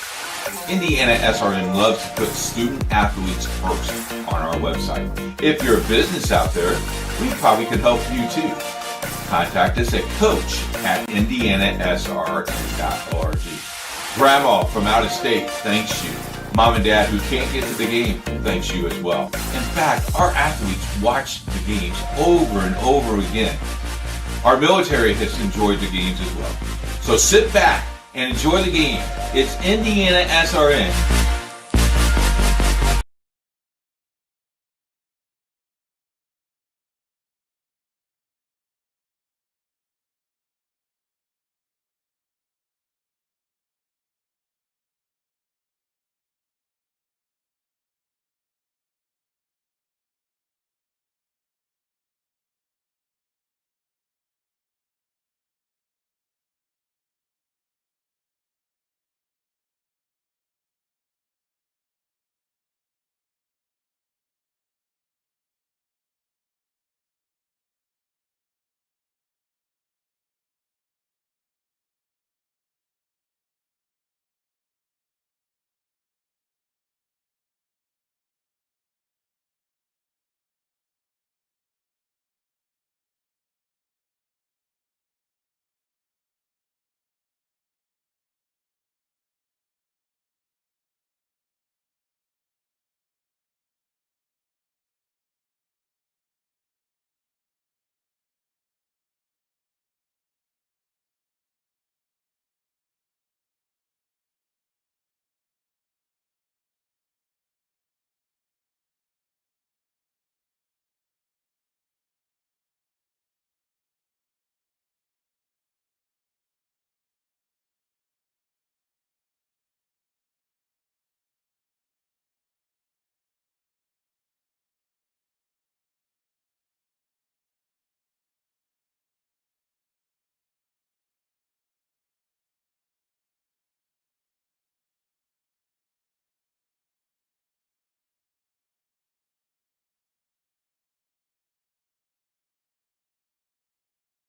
IndianaSRN loves to put student athletes first on our website. If you're a business out there, we probably could help you too. Contact us at coach@indianasrn.org. Grandma from out of state thanks you. Mom and Dad who can't get to the game thanks you as well. In fact, our athletes watch the games over and over again. Our military has enjoyed the games as well. So sit back and enjoy the game. It's IndianaSRN.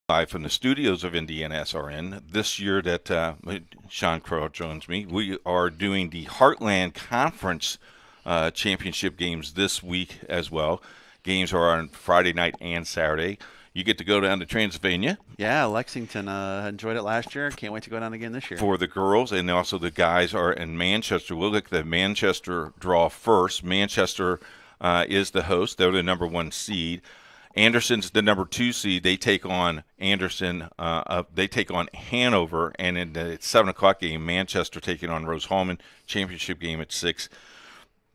Live from the studios of IndianaSRN. This year that Sean Crow joins me, we are doing the Heartland Conference championship games this week as well. Games are on Friday night and Saturday. You get to go down to Transylvania. Yeah, Lexington enjoyed it last year. Can't wait to go down again this year. For the girls, and also the guys are in Manchester. We'll look at the Manchester draw first. Manchester is the host. They're the number one seed. Anderson's the number 2 seed. They take on Anderson. They take on Hanover, and in the 7:00 game, Manchester taking on Rose-Hulman. Championship game at 6.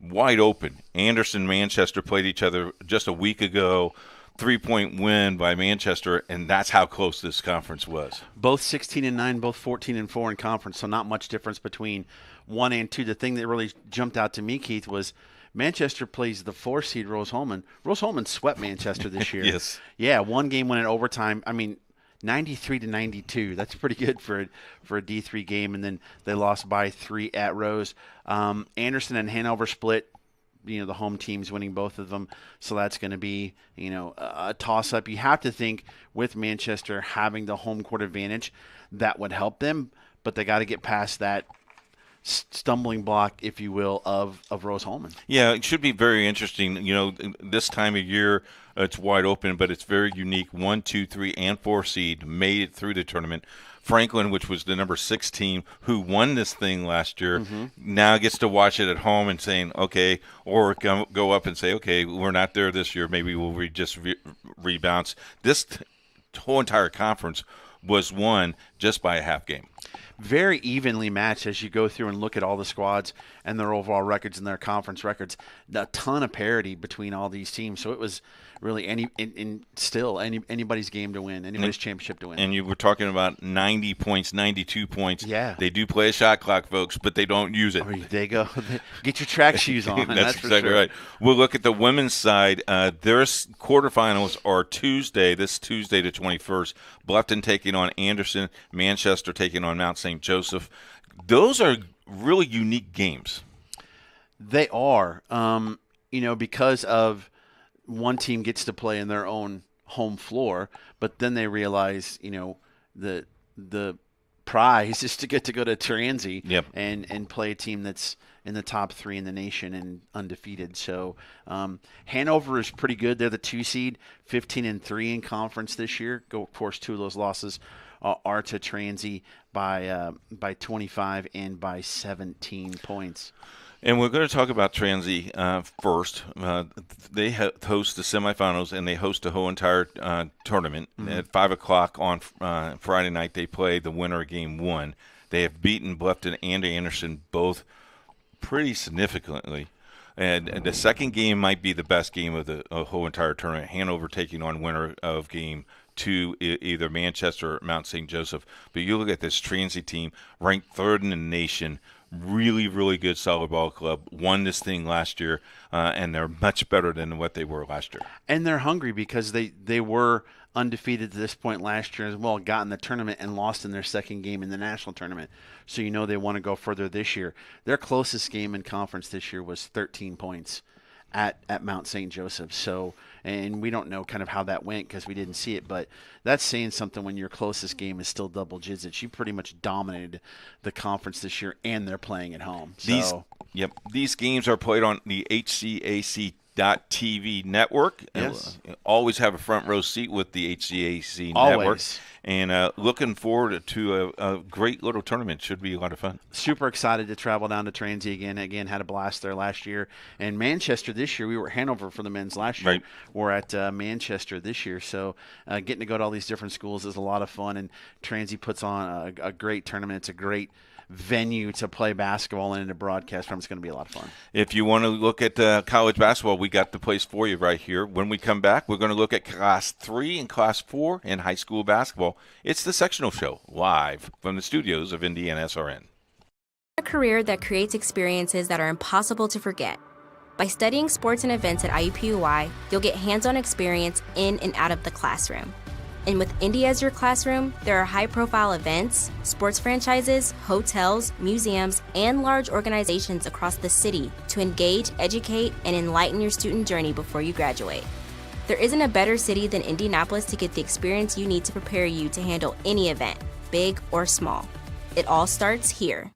Wide open. Anderson, Manchester played each other just a week ago. 3-point win by Manchester, and that's how close this conference was. Both 16-9, both 14-4 in conference, so not much difference between 1 and 2. The thing that really jumped out to me, Keith, was Manchester plays the 4 seed Rose-Hulman. Rose-Hulman swept Manchester this year. Yes. Yeah, one game went in overtime. I mean, 93-92. That's pretty good for a D3 game, and then they lost by 3 at Rose. Anderson and Hanover split. The home team's winning both of them, so that's going to be, a toss-up. You have to think with Manchester having the home court advantage, that would help them, but they got to get past that stumbling block, if you will, of Rose-Hulman. Yeah, it should be very interesting. This time of year, it's wide open, but it's very unique. 1, 2, 3, and 4 seed made it through the tournament. Franklin, which was the number 6 team who won this thing last year, now gets to watch it at home and saying, okay, or go up and say, okay, we're not there this year. Maybe we'll just rebounce. This whole entire conference was won just by a half game. Very evenly matched as you go through and look at all the squads and their overall records and their conference records. A ton of parity between all these teams. So it was really anybody's game to win, anybody's championship to win. And you were talking about 90 points, 92 points. Yeah. They do play a shot clock, folks, but they don't use it. They go, get your track shoes on. That's for exactly sure. right. We'll look at the women's side. Their quarterfinals are this Tuesday the 21st. Bluffton taking on Anderson, Manchester taking on Mount St. Joseph. Those are really unique games. They are, because of one team gets to play in their own home floor, but then they realize, the prize is to get to go to Transy and play a team that's in the top 3 in the nation and undefeated. So Hanover is pretty good. They're the 2 seed, 15-3 in conference this year. Of course, 2 of those losses are to Transy by 25 and by 17 points. And we're going to talk about Transy first. They host the semifinals, and they host the whole entire tournament. At 5 o'clock on Friday night, they play the winner of Game 1. They have beaten Bluffton and Anderson both pretty significantly. And the second game might be the best game of the whole entire tournament. Hanover taking on winner of Game 2, either Manchester or Mount St. Joseph. But you look at this Transy team, ranked 3rd in the nation, really, really good solid ball club, won this thing last year, and they're much better than what they were last year. And they're hungry because they were undefeated to this point last year as well, got in the tournament and lost in their second game in the national tournament. So they want to go further this year. Their closest game in conference this year was 13 points at Mount St. Joseph. So, and we don't know kind of how that went because we didn't see it, but that's saying something when your closest game is still double digits. You pretty much dominated the conference this year, and they're playing at home. So. These games are played on the HCAC.TV network. Yes. Always have a front row seat with the HCAC Always. network. And looking forward to a great little tournament. Should be a lot of fun. Super excited to travel down to Transy again. Again, had a blast there last year. And Manchester this year, we were at Hanover for the men's last year. Right. We're at Manchester this year. So getting to go to all these different schools is a lot of fun. And Transy puts on a great tournament. It's a great venue to play basketball and to broadcast from. It's going to be a lot of fun. If you want to look at college basketball, we got the place for you right here. When we come back, we're going to look at Class 3 and Class 4 in high school basketball. It's the Sectional Show, live from the studios of IndianaSRN. A career that creates experiences that are impossible to forget. By studying sports and events at IUPUI, you'll get hands-on experience in and out of the classroom. And with Indy as your classroom, there are high-profile events, sports franchises, hotels, museums, and large organizations across the city to engage, educate, and enlighten your student journey before you graduate. There isn't a better city than Indianapolis to get the experience you need to prepare you to handle any event, big or small. It all starts here.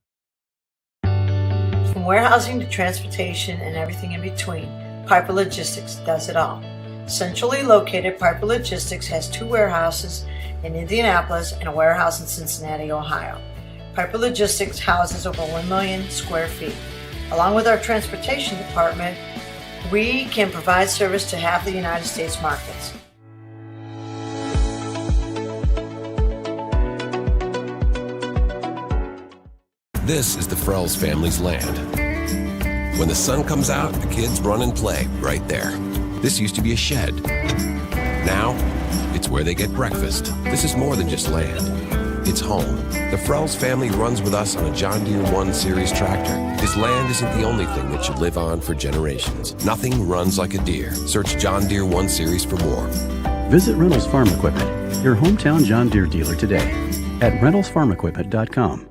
From warehousing to transportation and everything in between, Piper Logistics does it all. Centrally located, Piper Logistics has 2 warehouses in Indianapolis and a warehouse in Cincinnati, Ohio. Piper Logistics houses over 1 million square feet. Along with our transportation department, we can provide service to half the United States markets. This is the Frells family's land. When the sun comes out, the kids run and play right there. This used to be a shed. Now, it's where they get breakfast. This is more than just land. It's home. The Frells family runs with us on a John Deere 1 Series tractor. Because land isn't the only thing that should live on for generations. Nothing runs like a Deere. Search John Deere 1 Series for more. Visit Reynolds Farm Equipment, your hometown John Deere dealer today at reynoldsfarmequipment.com.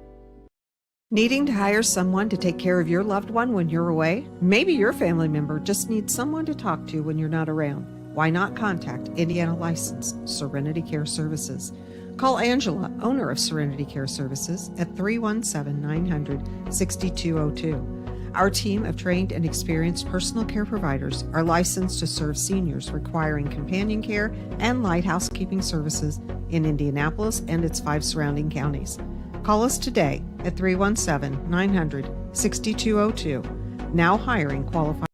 Needing to hire someone to take care of your loved one when you're away? Maybe your family member just needs someone to talk to when you're not around. Why not contact Indiana licensed Serenity Care Services? Call Angela, owner of Serenity Care Services, at 317-900-6202. Our team of trained and experienced personal care providers are licensed to serve seniors requiring companion care and light housekeeping services in Indianapolis and its 5 surrounding counties. Call us today at 317-900-6202. Now hiring qualified.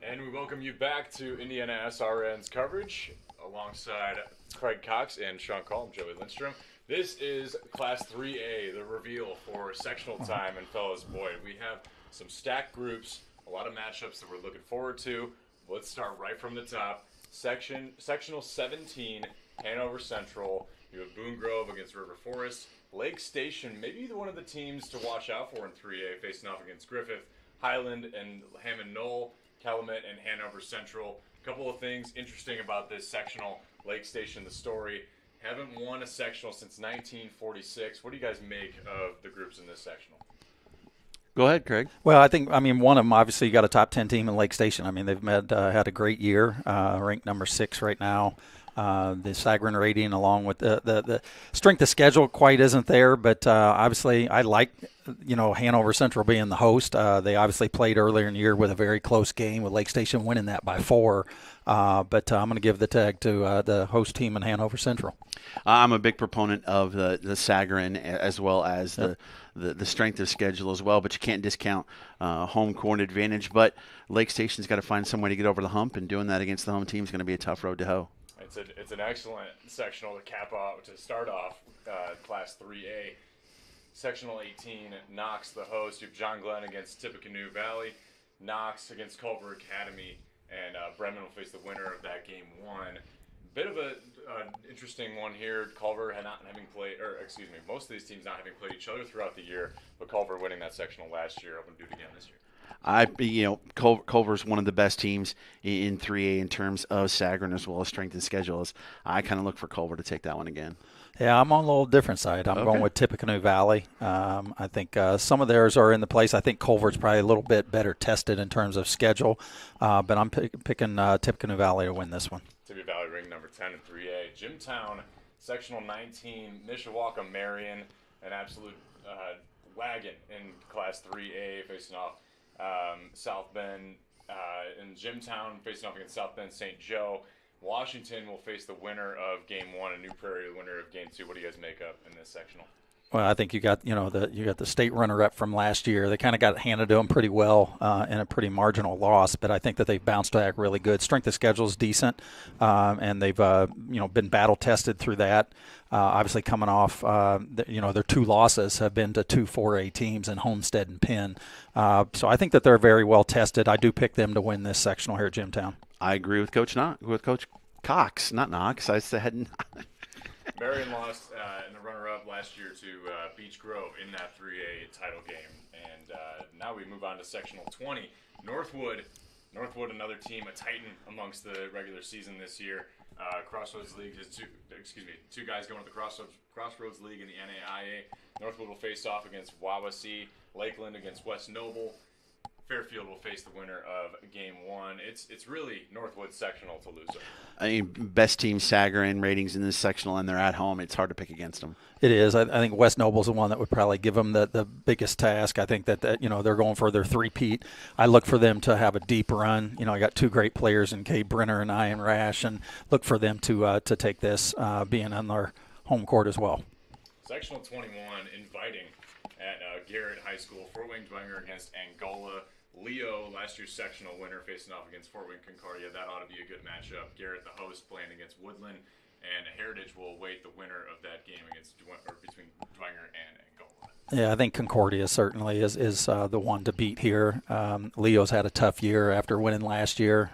And we welcome you back to Indiana SRN's coverage alongside Craig Cox and Sean Call. I'm Joey Lindstrom. This is Class 3A, the reveal for sectional time. And fellas, boy, we have some stacked groups, a lot of matchups that we're looking forward to. Let's start right from the top. Sectional 17, Hanover Central. You have Boone Grove against River Forest. Lake Station, maybe one of the teams to watch out for in 3A, facing off against Griffith, Highland, and Hammond Knoll, Calumet, and Hanover Central. A couple of things interesting about this sectional. Lake Station, the story, haven't won a sectional since 1946. What do you guys make of the groups in this sectional? Go ahead, Craig. Well, I mean, one of them, obviously, you got a top 10 team in Lake Station. I mean, they've had a great year, ranked number 6 right now. The Sagarin rating, along with the strength of schedule, quite isn't there. But obviously, I like, Hanover Central being the host. They obviously played earlier in the year with a very close game, with Lake Station winning that by 4. But I'm going to give the tag to the host team in Hanover Central. I'm a big proponent of the Sagarin, as well as the strength of schedule as well. But you can't discount home court advantage. But Lake Station's got to find some way to get over the hump, and doing that against the home team is going to be a tough road to hoe. It's an excellent sectional to start off Class 3A. Sectional 18, Knox the host. You have John Glenn against Tippecanoe Valley, Knox against Culver Academy, and Bremen will face the winner of that game 1. Bit of an interesting one here. Culver most of these teams not having played each other throughout the year, but Culver winning that sectional last year, hoping to do it again this year. Culver's one of the best teams in 3A in terms of Sagarin as well as strength and schedules. I kind of look for Culver to take that one again. Yeah, I'm on a little different side. I'm going with Tippecanoe Valley. I think some of theirs are in the place. I think Culver's probably a little bit better tested in terms of schedule, but I'm picking Tippecanoe Valley to win this one. Tippecanoe Valley ring number 10 in 3A. Jimtown, sectional 19, Mishawaka Marion, an absolute wagon in Class 3A, facing off South Bend in Jimtown, facing off against South Bend St. Joe. Washington will face the winner of Game 1 and New Prairie, the winner of Game 2. What do you guys make up in this sectional? Well, I think you got the state runner-up from last year. They kind of got handed to them pretty well in a pretty marginal loss, but I think that they've bounced back really good. Strength of schedule is decent, and they've been battle tested through that. Obviously, coming off their 2 losses have been to 2 4A teams in Homestead and Penn. So I think that they're very well tested. I do pick them to win this sectional here at Jimtown. I agree with Coach Cox, not Knox. I said. Marion lost in the runner-up last year to Beech Grove in that 3A title game. And now we move on to sectional 20. Northwood, another team, a titan amongst the regular season this year. Crossroads League has 2 guys going to the Crossroads League in the NAIA. Northwood will face off against Wawasee, Lakeland against West Noble. Fairfield will face the winner of Game 1. It's really Northwood's sectional to lose. I mean, best team Sagarin ratings in this sectional, and they're at home. It's hard to pick against them. It is. I think West Noble's the one that would probably give them the biggest task. I think that they're going for their three-peat. I look for them to have a deep run. I got 2 great players in Kay Brenner and Ian Rash, and look for them to take this, being on their home court as well. Sectional 21, inviting at Garrett High School. Fort Wayne Dwenger against Angola. Leo, last year's sectional winner, facing off against Fort Wayne Concordia. That ought to be a good matchup. Garrett, the host, playing against Woodland, and Heritage will await the winner of that game between Dwenger and Angola. Yeah, I think Concordia certainly is the one to beat here. Leo's had a tough year after winning last year.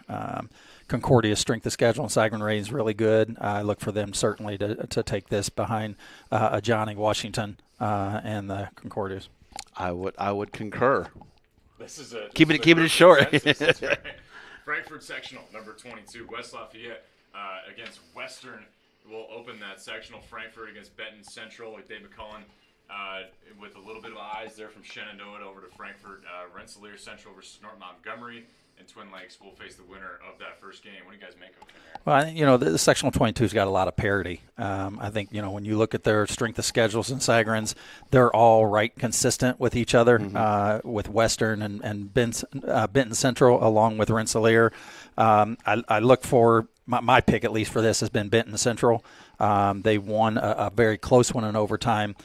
Concordia's strength of schedule and Sagarin Ray is really good. I look for them certainly to take this behind Johnny Washington and the Concordias. I would concur. This is keep it short. That's right. Frankfurt sectional number 22, West Lafayette against Western. Will open that sectional. Frankfurt against Benton Central with Dave McCullen. With a little bit of eyes there from Shenandoah over to Frankfurt. Rensselaer Central versus North Montgomery, and Twin Lakes will face the winner of that first game. What do you guys make of it here? Well, I think, the sectional 22's got a lot of parity. I think, when you look at their strength of schedules and Sagarins, they're all right consistent with each other, with Western and Benton Central along with Rensselaer. I look for my pick, at least for this, has been Benton Central. They won a very close one in overtime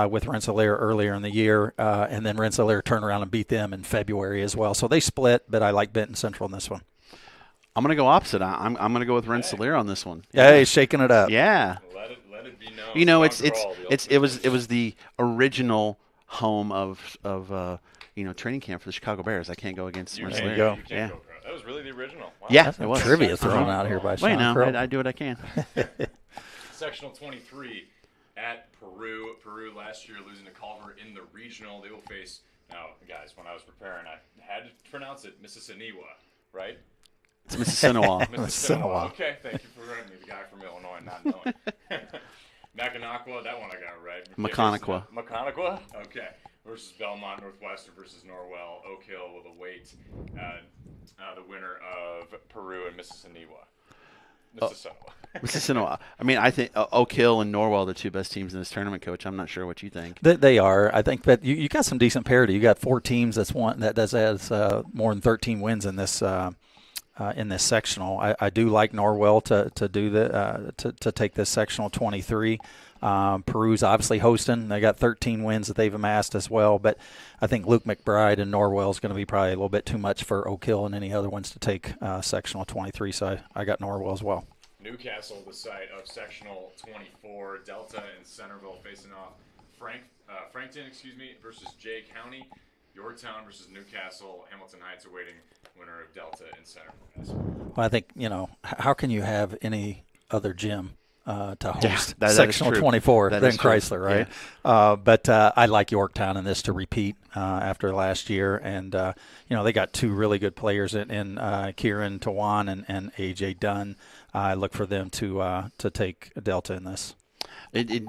with Rensselaer earlier in the year, and then Rensselaer turned around and beat them in February as well. So they split, but I like Benton Central in this one. I'm going to go opposite. I'm going to go with Rensselaer on this one. Yeah. Hey, shaking it up. Yeah. Let it be known. It was the original home of training camp for the Chicago Bears. I can't go against Rensselaer. You can't go. That was really the original. Wow. Yeah, it was. Trivia thrown out here by Sean. Wait, no, I do what I can. Sectional 23 at Peru. Peru last year losing to Culver in the regional. They will face, now, guys, when I was preparing, I had to pronounce it Mississiniwa, right? It's Mississinawa. Mississinawa. Okay, thank you for correcting me, the guy from Illinois not knowing. Mackinac, that one I got right. Mackinac. Okay. Versus Belmont, Northwestern versus Norwell. Oak Hill will await the winner of Peru and Mississinawa. Mississinawa. I mean, I think Oak Hill and Norwell are the two best teams in this tournament, Coach. I'm not sure what you think. They are. I think that you got some decent parity. You got 4 teams that has more than 13 wins in this sectional. I do like Norwell to take this sectional 23. Peru's obviously hosting. They got 13 wins that they've amassed as well, but I think Luke McBride and Norwell is going to be probably a little bit too much for Oak Hill and any other ones to take sectional 23, so I got Norwell as well. Newcastle, the site of sectional 24. Delta and Centerville facing off. Frankton, versus Jay County. Yorktown versus Newcastle. Hamilton Heights awaiting winner of Delta and Centerville. Well, I think, how can you have any other gym to host that sectional 24 than Chrysler, right? Yeah. But I like Yorktown in this to repeat after last year. And, they got 2 really good players in Kieran Tawan and A.J. Dunn. I look for them to take Delta in this.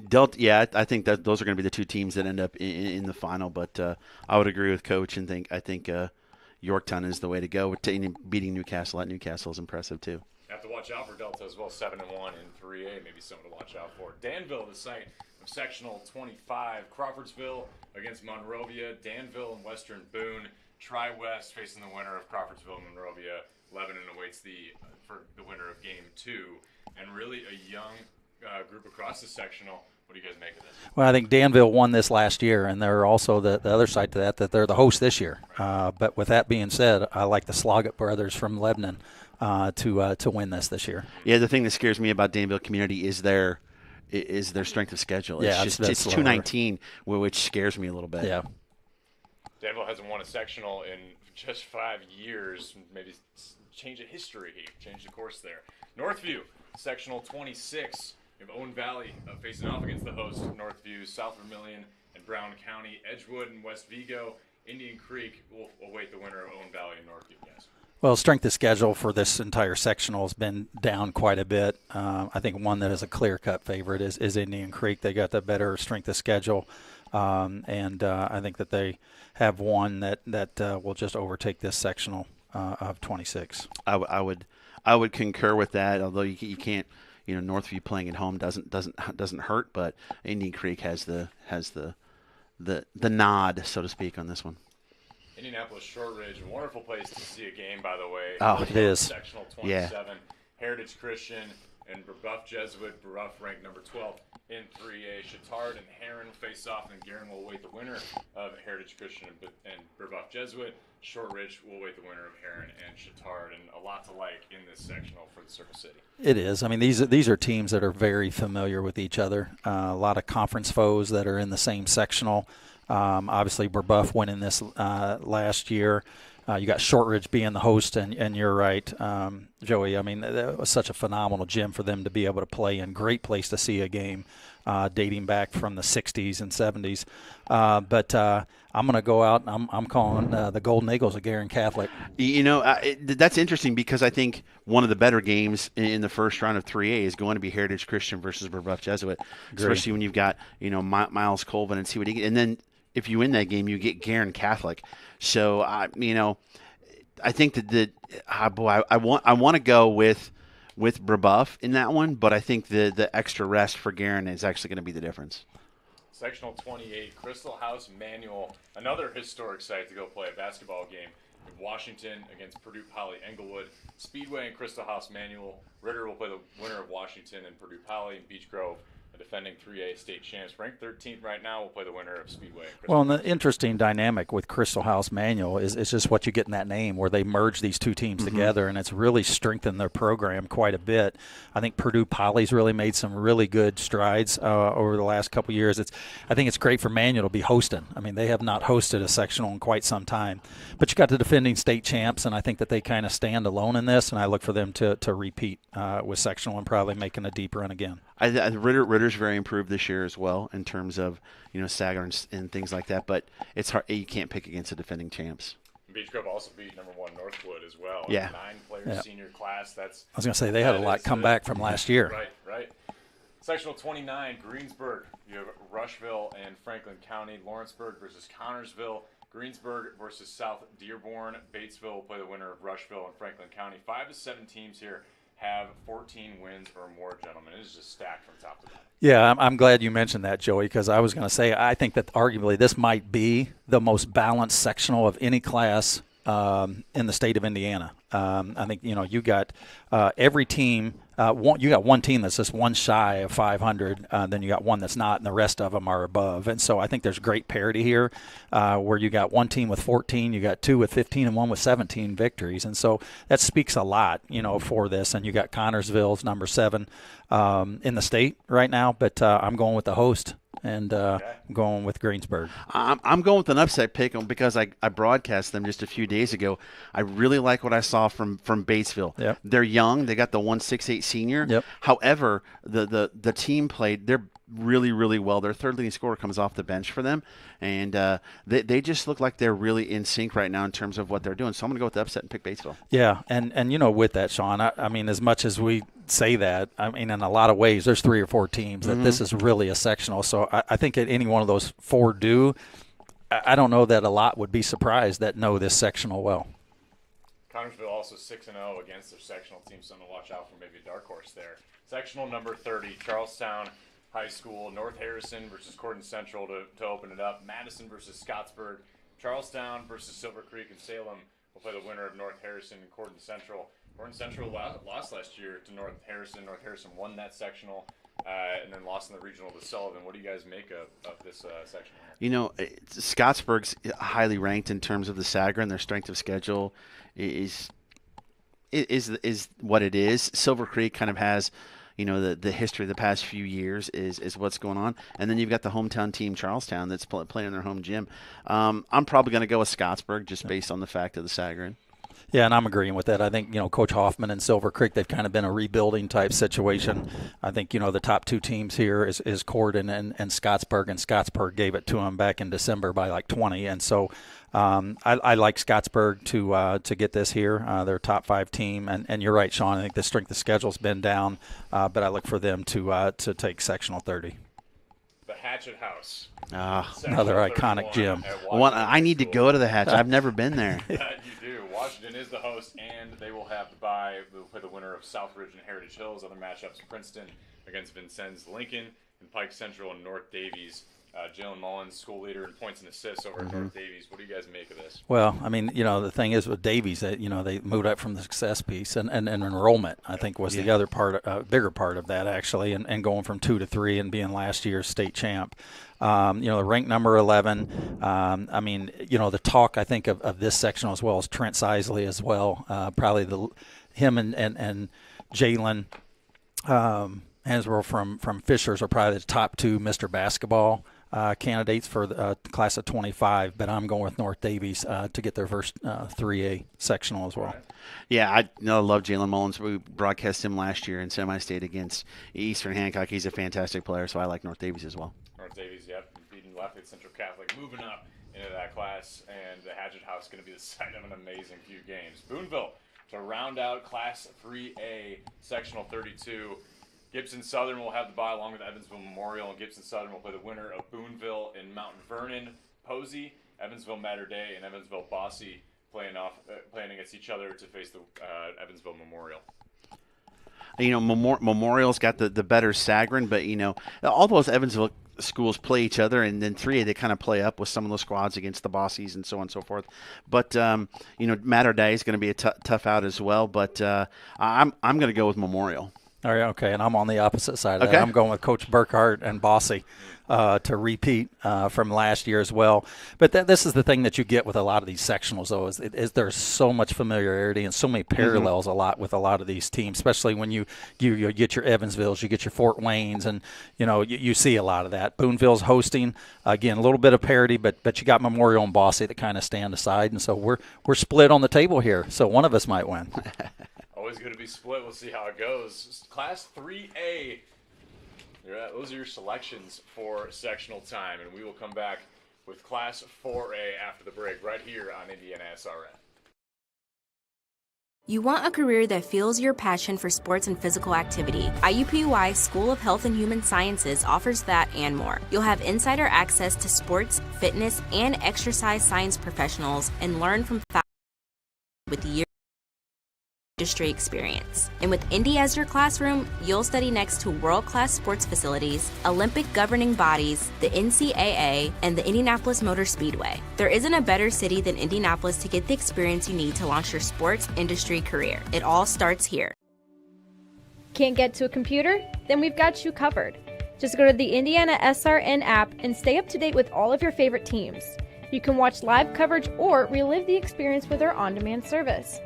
Delta, I think that those are going to be the 2 teams that end up in the final. But I would agree with Coach and I think Yorktown is the way to go. Beating Newcastle at Newcastle is impressive too. Have to watch out for Delta as well. 7-1 in 3A, maybe something to watch out for. Danville, the site of sectional 25. Crawfordsville against Monrovia. Danville and Western Boone. Tri-West facing the winner of Crawfordsville and Monrovia. Lebanon awaits for the winner of game 2. And really a young group across the sectional. What do you guys make of this? Well, I think Danville won this last year, and they're also the other side to that they're the host this year. But with that being said, I like the Sloggett brothers from Lebanon to win this year. Yeah, the thing that scares me about Danville Community is their strength of schedule. It's it's 219, which scares me a little bit. Yeah. Danville hasn't won a sectional in just 5 years. Maybe change of history. Change the course there. Northview, sectional 26. We have Owen Valley facing off against the host, Northview, South Vermilion, and Brown County. Edgewood and West Vigo. Indian Creek will await the winner of Owen Valley and Northview, guys. Well, strength of schedule for this entire sectional has been down quite a bit. I think one that is a clear-cut favorite is Indian Creek. They got the better strength of schedule, and I think that they have one that will just overtake this sectional of 26. I would concur with that. Although you can't, Northview playing at home doesn't hurt, but Indian Creek has the nod, so to speak, on this one. Indianapolis Shortridge, a wonderful place to see a game, by the way. Oh, it is. Sectional 27, yeah. Heritage Christian and Brebeuf Jesuit. Brebeuf ranked number 12 in 3A. Chittard and Heron face off, and Guerin will await the winner of Heritage Christian and Brebeuf Jesuit. Shortridge will await the winner of Heron and Chittard, and a lot to like in this sectional for the Circle City. It is. I mean, these are teams that are very familiar with each other. A lot of conference foes that are in the same sectional. Obviously, Brebeuf winning this last year. You got Shortridge being the host, and you're right, Joey. I mean, that was such a phenomenal gym for them to be able to play in. Great place to see a game dating back from the 60s and 70s. But I'm going to go out, and I'm calling the Golden Eagles a Guerin Catholic. That's interesting because I think one of the better games in the first round of 3A is going to be Heritage Christian versus Brebeuf Jesuit, especially when you've got Miles Colvin and see what he gets. And then if you win that game, you get Guerin Catholic. So I think that I want to go with Brebeuf in that one, but I think the extra rest for Guerin is actually going to be the difference. Sectional 28, Crystal House Manual, another historic site to go play a basketball game. Washington against Purdue Poly Englewood. Speedway and Crystal House Manual. Ritter will play the winner of Washington and Purdue Poly, and Beech Grove, the defending 3A state champs, ranked 13th right now, will play the winner of Speedway. Well, and the interesting dynamic with Crystal House Manual is just what you get in that name, where they merge these two teams together, and it's really strengthened their program quite a bit. I think Purdue Poly's really made some really good strides over the last couple of years. I think it's great for Manual to be hosting. I mean, they have not hosted a sectional in quite some time. But you got the defending state champs, and I think that they kind of stand alone in this, and I look for them to repeat with sectional and probably making a deep run again. Ritter's very improved this year as well in terms of Sagar and things like that, but it's hard. You can't pick against the defending champs. Beech Grove also beat number 1 Northwood as well. Yeah. 9-player senior class. I was going to say they had a lot come back from last year. Right. Sectional 29, Greensburg. You have Rushville and Franklin County. Lawrenceburg versus Connorsville. Greensburg versus South Dearborn. Batesville will play the winner of Rushville and Franklin County. 5 to 7 teams here have 14 wins or more, gentlemen. It is just stacked from top to bottom. Yeah, I'm glad you mentioned that, Joey, because I was going to say I think that arguably this might be the most balanced sectional of any class in the state of Indiana. I think you got every team. You got one team that's just one shy of 500. Then you got one that's not, and the rest of them are above. And so I think there's great parity here, where you got one team with 14, you got 2 with 15, and 1 with 17 victories. And so that speaks a lot, for this. And you got Connorsville's number 7 in the state right now, but I'm going with the host. And I'm going with Greensburg. I'm going with an upset pick because I broadcast them just a few days ago. I really like what I saw from Batesville. Yep. They're young. They got the 168 senior. Yep. However, the team played. They're really, really well. Their third leading scorer comes off the bench for them, and they just look like they're really in sync right now in terms of what they're doing. So I'm going to go with the upset and pick Batesville. Yeah, and with that, Sean, I mean, as much as we say that, I mean, in a lot of ways, there's 3 or 4 teams that this is really a sectional. So I think that any one of those 4 do. I don't know that a lot would be surprised that know this sectional well. Connorsville also 6-0 against their sectional team, so I'm going to watch out for maybe a dark horse there. Sectional number 30, Charlestown High School, North Harrison versus Corden Central to open it up. Madison versus Scottsburg. Charlestown versus Silver Creek and Salem will play the winner of North Harrison and Corden Central. Corden Central lost last year to North Harrison. North Harrison won that sectional and then lost in the regional to Sullivan. What do you guys make of this sectional? Scottsburg's highly ranked in terms of the Sagar, and their strength of schedule is what it is. Silver Creek kind of has the history of the past few years is what's going on. And then you've got the hometown team, Charlestown, that's playing in their home gym. I'm probably going to go with Scottsburg just based on the fact of the Sagarin. Yeah, and I'm agreeing with that. I think, Coach Hoffman and Silver Creek, they've kind of been a rebuilding type situation. I think, the top 2 teams here is Corden and Scottsburg, and Scottsburg gave it to them back in December by like 20. And so I like Scottsburg to get this here. They're a top 5 team. And you're right, Sean. I think the strength of schedule's been down, but I look for them to take sectional 30. The Hatchet House. Another iconic gym. I need to go to the Hatchet. I've never been there. You do. Washington is the host, and they will have the bye. We'll play the winner of Southridge and Heritage Hills. Other matchups: Princeton against Vincennes Lincoln, and Pike Central and North Davies. Jalen Mullins, school leader in points and assists over at North Davies. What do you guys make of this? Well, I mean, the thing is with Davies that they moved up from the success piece and enrollment. I think was the other part, bigger part of that actually, and going from 2 to 3 and being last year's state champ. The ranked number 11. I mean, the talk I think of this sectional as well as Trent Sisley as well. Probably him and Jalen Hansborough from Fishers are probably the top 2 Mr. Basketball candidates for the class of 25, but I'm going with North Davies to get their first 3A sectional as well. Yeah, I love Jalen Mullins. We broadcast him last year in semi-state against Eastern Hancock. He's a fantastic player, so I like North Davies as well. North Davies, yep, beating Lafayette Central Catholic, moving up into that class, and the Hadget House is going to be the site of an amazing few games. Boonville to round out Class 3A Sectional 32. Gibson Southern will have the bye along with Evansville Memorial, and Gibson Southern will play the winner of Boonville and Mount Vernon. Posey, Evansville Mater Dei, and Evansville Bosse playing against each other to face the Evansville Memorial. Memorial's got the better Sagarin, but all those Evansville schools play each other, and then 3A they kind of play up with some of those squads against the Bosses and so on and so forth. But Mater Dei is going to be a tough out as well. But I'm going to go with Memorial. All right, okay, and I'm on the opposite side of that. I'm going with Coach Burkhart and Bosse to repeat from last year as well. But this is the thing that you get with a lot of these sectionals, though, is there's so much familiarity and so many parallels with a lot of these teams, especially when you get your Evansvilles, you get your Fort Waynes, and you see a lot of that. Boonville's hosting, again, a little bit of parity, but you got Memorial and Bosse that kind of stand aside, and so we're split on the table here, so one of us might win. Always going to be split. We'll see how it goes. Class 3A. Those are your selections for sectional time, and we will come back with Class 4A after the break right here on IndianaSRN. You want a career that fuels your passion for sports and physical activity. IUPUI School of Health and Human Sciences offers that and more. You'll have insider access to sports, fitness, and exercise science professionals and learn from faculty with years industry experience. And with Indy as your classroom, you'll study next to world-class sports facilities, Olympic governing bodies, the NCAA, and the Indianapolis Motor Speedway. There isn't a better city than Indianapolis to get the experience you need to launch your sports industry career. It all starts here. Can't get to a computer? Then we've got you covered. Just go to the IndianaSRN app and stay up to date with all of your favorite teams. You can watch live coverage or relive the experience with our on-demand service.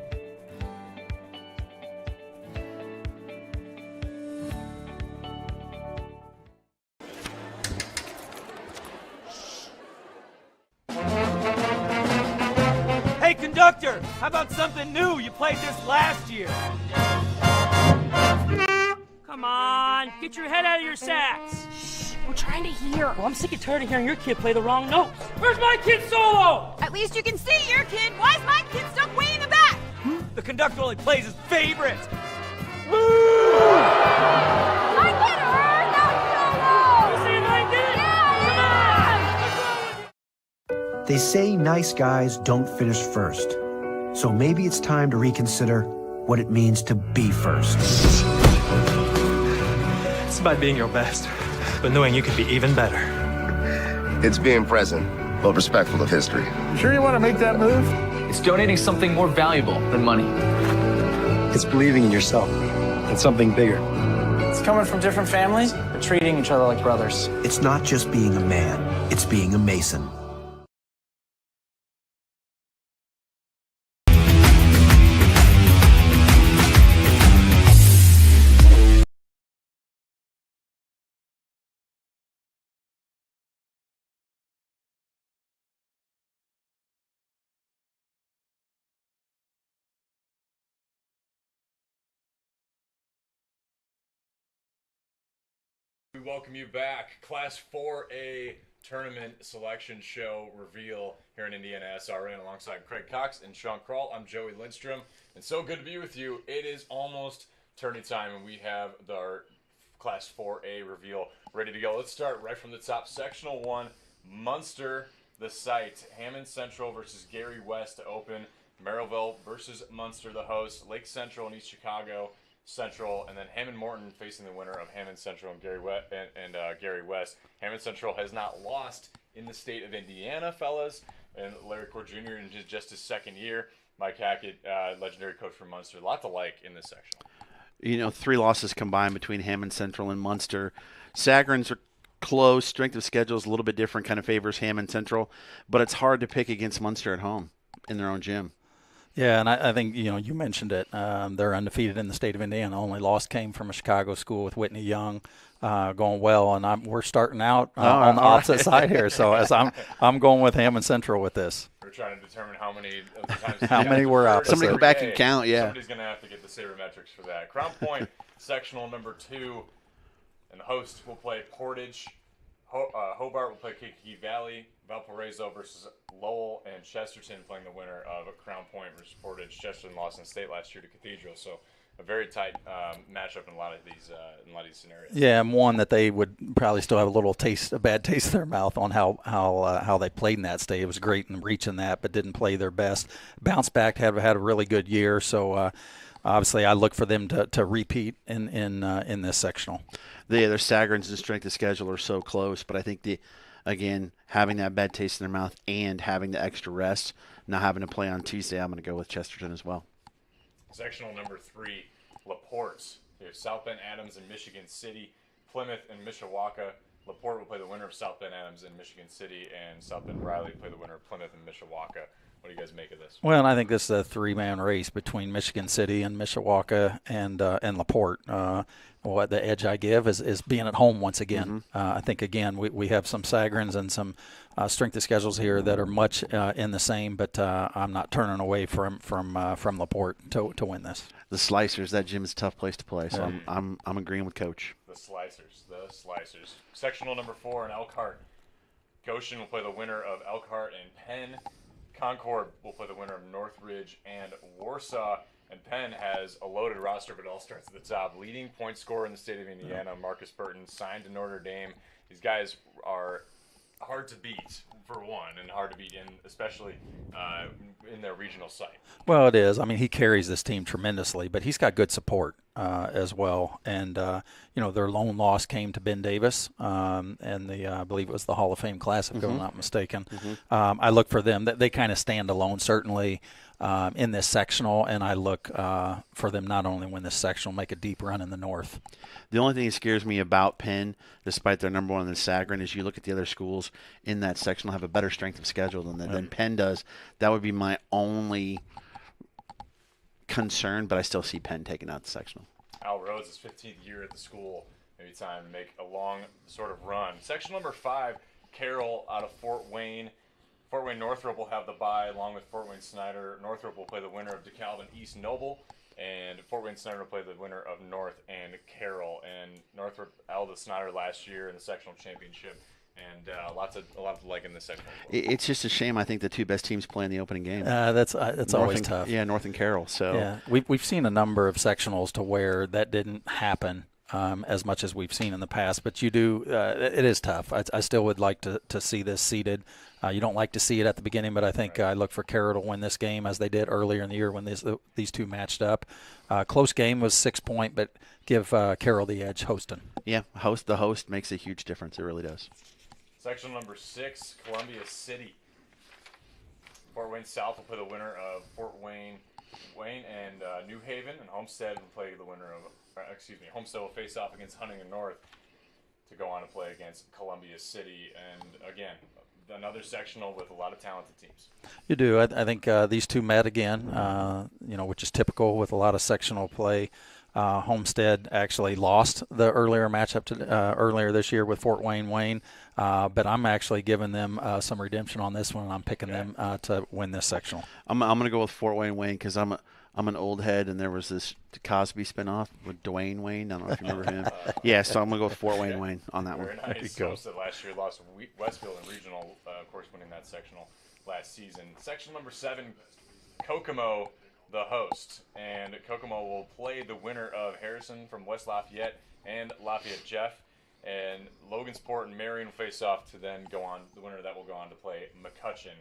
Hey, conductor, how about something new? You played this last year. Come on, get your head out of your sacks. Shh, we're trying to hear. Well, I'm sick and tired of hearing your kid play the wrong notes. Where's my kid solo? At least you can see your kid. Why is my kid stuck way in the back? The conductor only plays his favorites. My kid heard that solo! You saying I did? Yeah! They say nice guys don't finish first. So maybe it's time to reconsider what it means to be first. It's about being your best, but knowing you could be even better. It's being present, but respectful of history. Sure you want to make that move? It's donating something more valuable than money. It's believing in yourself and something bigger. It's coming from different families, but treating each other like brothers. It's not just being a man, it's being a Mason. We welcome you back. Class 4A Tournament Selection Show Reveal here in IndianaSRN alongside Craig Cox and Sean Kroll. I'm Joey Lindstrom, and so good to be with you. It is almost tourney time, and we have our Class 4A reveal ready to go. Let's start right from the top. Sectional 1, Munster, the site. Hammond Central versus Gary West to open. Merrillville versus Munster, the host. Lake Central and East Chicago Central, and then Hammond Morton facing the winner of Hammond Central and Gary West. Hammond Central has not lost in the state of Indiana, fellas, and Larry Core Jr. in just his second year. Mike Hackett, legendary coach from Munster. A lot to like in this section. 3 losses combined between Hammond Central and Munster. Sagarins are close. Strength of schedule is a little bit different, kind of favors Hammond Central, but it's hard to pick against Munster at home in their own gym. Yeah, and I think, you mentioned it. They're undefeated in the state of Indiana. Only loss came from a Chicago school with Whitney Young going well, and we're starting out on the opposite side here. So as I'm going with Hammond Central with this. We're trying to determine how many of the times how many were opposite. Somebody go back and count, yeah. Somebody's going to have to get the sabermetrics for that. Crown Point, sectional number 2, and the host will play Portage. Hobart will play Kankakee Valley. Valparaiso versus Lowell, and Chesterton playing the winner of Crown Point versus Portage. Chesterton lost in state last year to Cathedral, so a very tight matchup in a lot of these scenarios. Yeah, and one that they would probably still have a bad taste in their mouth on how they played in that state. It was great in reaching that, but didn't play their best. Bounce back, had a really good year, so obviously I look for them to repeat in this sectional. Their Sagrins and strength of schedule are so close, but I think again, having that bad taste in their mouth and having the extra rest, not having to play on Tuesday, I'm going to go with Chesterton as well. Sectional number 3, LaPorte. We have South Bend Adams and Michigan City, Plymouth and Mishawaka. LaPorte will play the winner of South Bend Adams and Michigan City, and South Bend Riley play the winner of Plymouth and Mishawaka. What do you guys make of this? Well, I think this is a 3-man race between Michigan City and Mishawaka and LaPorte. What the edge I give is being at home once again. Mm-hmm. I think, again, we have some Sagrins and some strength of schedules here that are much in the same, but I'm not turning away from LaPorte to win this. The Slicers, that gym is a tough place to play, so I'm agreeing with Coach. The Slicers. Sectional number 4 in Elkhart. Goshen will play the winner of Elkhart and Penn. Concord will play the winner of Northridge and Warsaw. And Penn has a loaded roster, but it all starts at the top. Leading point scorer in the state of Indiana, Marcus Burton, signed to Notre Dame. These guys are hard to beat, for one, and hard to beat especially in their regional site. Well, it is. I mean, he carries this team tremendously, but he's got good support as well. And, their lone loss came to Ben Davis and I believe it was the Hall of Fame class, if I'm not mistaken. Mm-hmm. I look for them. They kind of stand alone, certainly, in this sectional, and I look for them not only win this sectional, make a deep run in the North. The only thing that scares me about Penn, despite their number 1 in the Sagarin, is you look at the other schools in that sectional have a better strength of schedule than Penn does. That would be my only concern, but I still see Penn taking out the sectional. Al Rhodes, his 15th year at the school, maybe time to make a long sort of run. Section number 5, Carroll out of Fort Wayne. Fort Wayne Northrop will have the bye along with Fort Wayne Snyder. Northrop will play the winner of DeKalb and East Noble, and Fort Wayne Snyder will play the winner of North and Carroll. And Northrop held the Snyder last year in the sectional championship, and a lot to like in this sectional. It's just a shame. I think the 2 best teams play in the opening game. That's always tough. Yeah, North and Carroll. So yeah, we've seen a number of sectionals to where that didn't happen. As much as we've seen in the past, but it is tough. I still would like to see this seeded. You don't like to see it at the beginning, but I think I look for Carroll to win this game as they did earlier in the year when these 2 matched up. Close game was 6-point, but give Carroll the edge hosting. Yeah, the host makes a huge difference. It really does. Section number 6, Columbia City. Fort Wayne South will play the winner of Fort Wayne and New Haven, and Homestead will play the winner of. Homestead will face off against Huntington North to go on to play against Columbia City. And again, another sectional with a lot of talented teams. You do. I think these 2 met again, which is typical with a lot of sectional play. Homestead actually lost the earlier matchup earlier this year with Fort Wayne, but I'm actually giving them some redemption on this one. I'm picking them to win this sectional. I'm going to go with Fort Wayne because I'm an old head, and there was this Cosby spinoff with Dwayne Wayne. I don't know if you remember him. Yeah, so I'm going to go with Fort Wayne on that Very one. Nice. Homestead last year lost Westfield in regional, of course, winning that sectional last season. Section number 7, Kokomo, the host. And Kokomo will play the winner of Harrison from West Lafayette and Lafayette Jeff. And Logansport and Marion will face off to then go on. The winner of that will go on to play McCutcheon.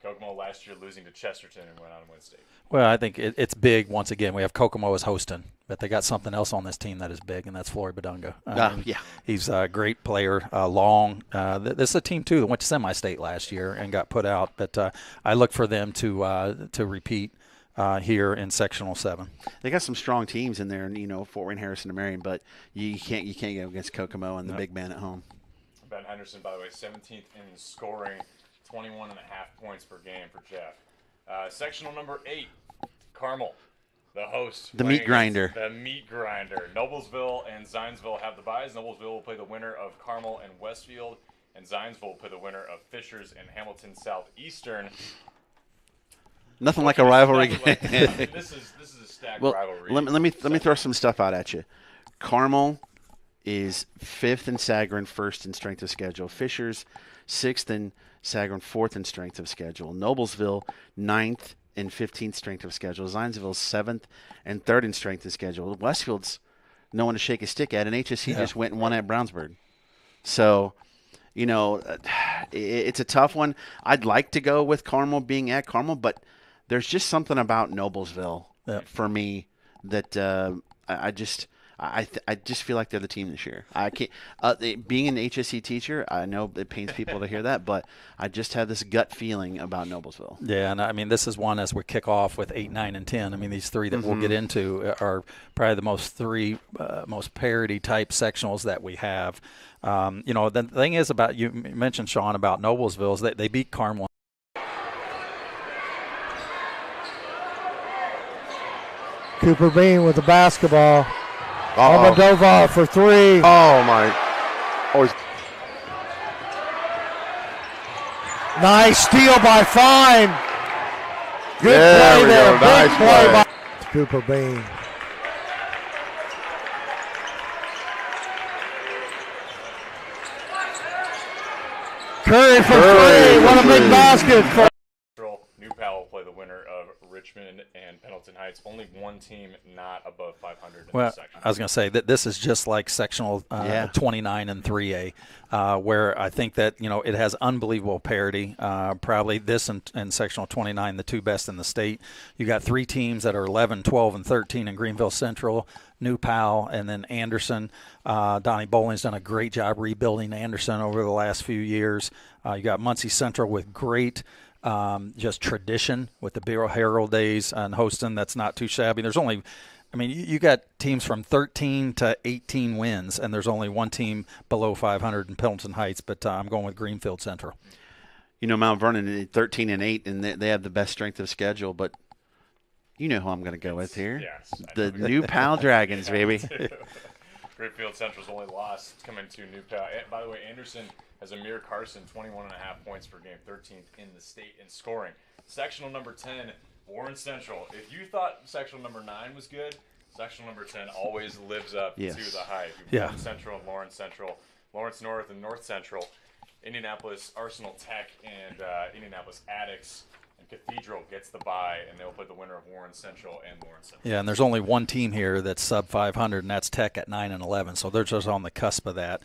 Kokomo last year losing to Chesterton and went on to win state. Well, I think it's big once again. We have Kokomo as hosting, but they got something else on this team that is big, and that's Flory Badunga. Yeah. He's a great player, long. This is a team, too, that went to semi-state last year and got put out. But I look for them to repeat here in sectional 7. They got some strong teams in there, Fort Wayne, Harrison, and Marion, but you can't go against Kokomo and the big man at home. Ben Henderson, by the way, 17th in scoring, 21.5 points per game for Jeff. Sectional number 8, Carmel, the host. The playing meat grinder. against The meat grinder. Noblesville and Zionsville have the byes. Noblesville will play the winner of Carmel and Westfield, and Zionsville will play the winner of Fishers and Hamilton Southeastern. Nothing like a rivalry game. This is a stacked rivalry. Let me throw some stuff out at you. Carmel is 5th in Sagarin, 1st in strength of schedule. Fishers 6th in Sagarin, 4th in strength of schedule. Noblesville 9th and 15th strength of schedule. Zionsville 7th and 3rd in strength of schedule. Westfield's no one to shake a stick at, and HSC just went and won at Brownsburg. So, it's a tough one. I'd like to go with Carmel being at Carmel, but there's just something about Noblesville for me that I just feel like they're the team this year. I can't. Being an HSC teacher, I know it pains people to hear that, but I just have this gut feeling about Noblesville. Yeah, and I mean, this is one as we kick off with 8, 9, and 10. I mean, these three that we'll get into are probably the most parity type sectionals that we have. The thing is about, you mentioned, Sean, about Noblesville, is that they beat Carmel. Cooper Bean with the basketball. Almodovar for 3. Oh, my. Oh, nice steal by Fine. Good there play there. Go. Nice Big play by Cooper Bean. Curry for 3. What a big basket for New Pal will play the winner of Richmond and Pendleton Heights. Only one team not above 500 in this section. I was going to say that this is just like sectional 29 and 3A, where I think that it has unbelievable parity. Probably this and sectional 29, the two best in the state. You got 3 teams that are 11, 12, and 13 in Greenville Central, New Pal, and then Anderson. Donnie Bowling's done a great job rebuilding Anderson over the last few years. You got Muncie Central with great just tradition with the Bureau Herald days and hosting. That's not too shabby. There's only, you got teams from 13 to 18 wins, and there's only one team below 500 in Pendleton Heights, but I'm going with Greenfield Central. Mount Vernon 13 and 8, and they have the best strength of schedule, but you know who I'm going to go with here. Yes, the New Pal Dragons, baby. Greenfield Central's only loss coming to New Pal. By the way, Anderson has Amir Carson, 21.5 points per game, 13th in the state in scoring. Sectional number 10, Warren Central. If you thought sectional number 9 was good, sectional number 10 always lives up to the hype. Warren Central and Lawrence Central, Lawrence North and North Central, Indianapolis Arsenal Tech, and Indianapolis Addicts. Cathedral gets the bye, and they'll play the winner of Warren Central and Lawrence Central. Yeah, and there's only one team here that's sub 500, and that's Tech at 9 and 11. So they're just on the cusp of that.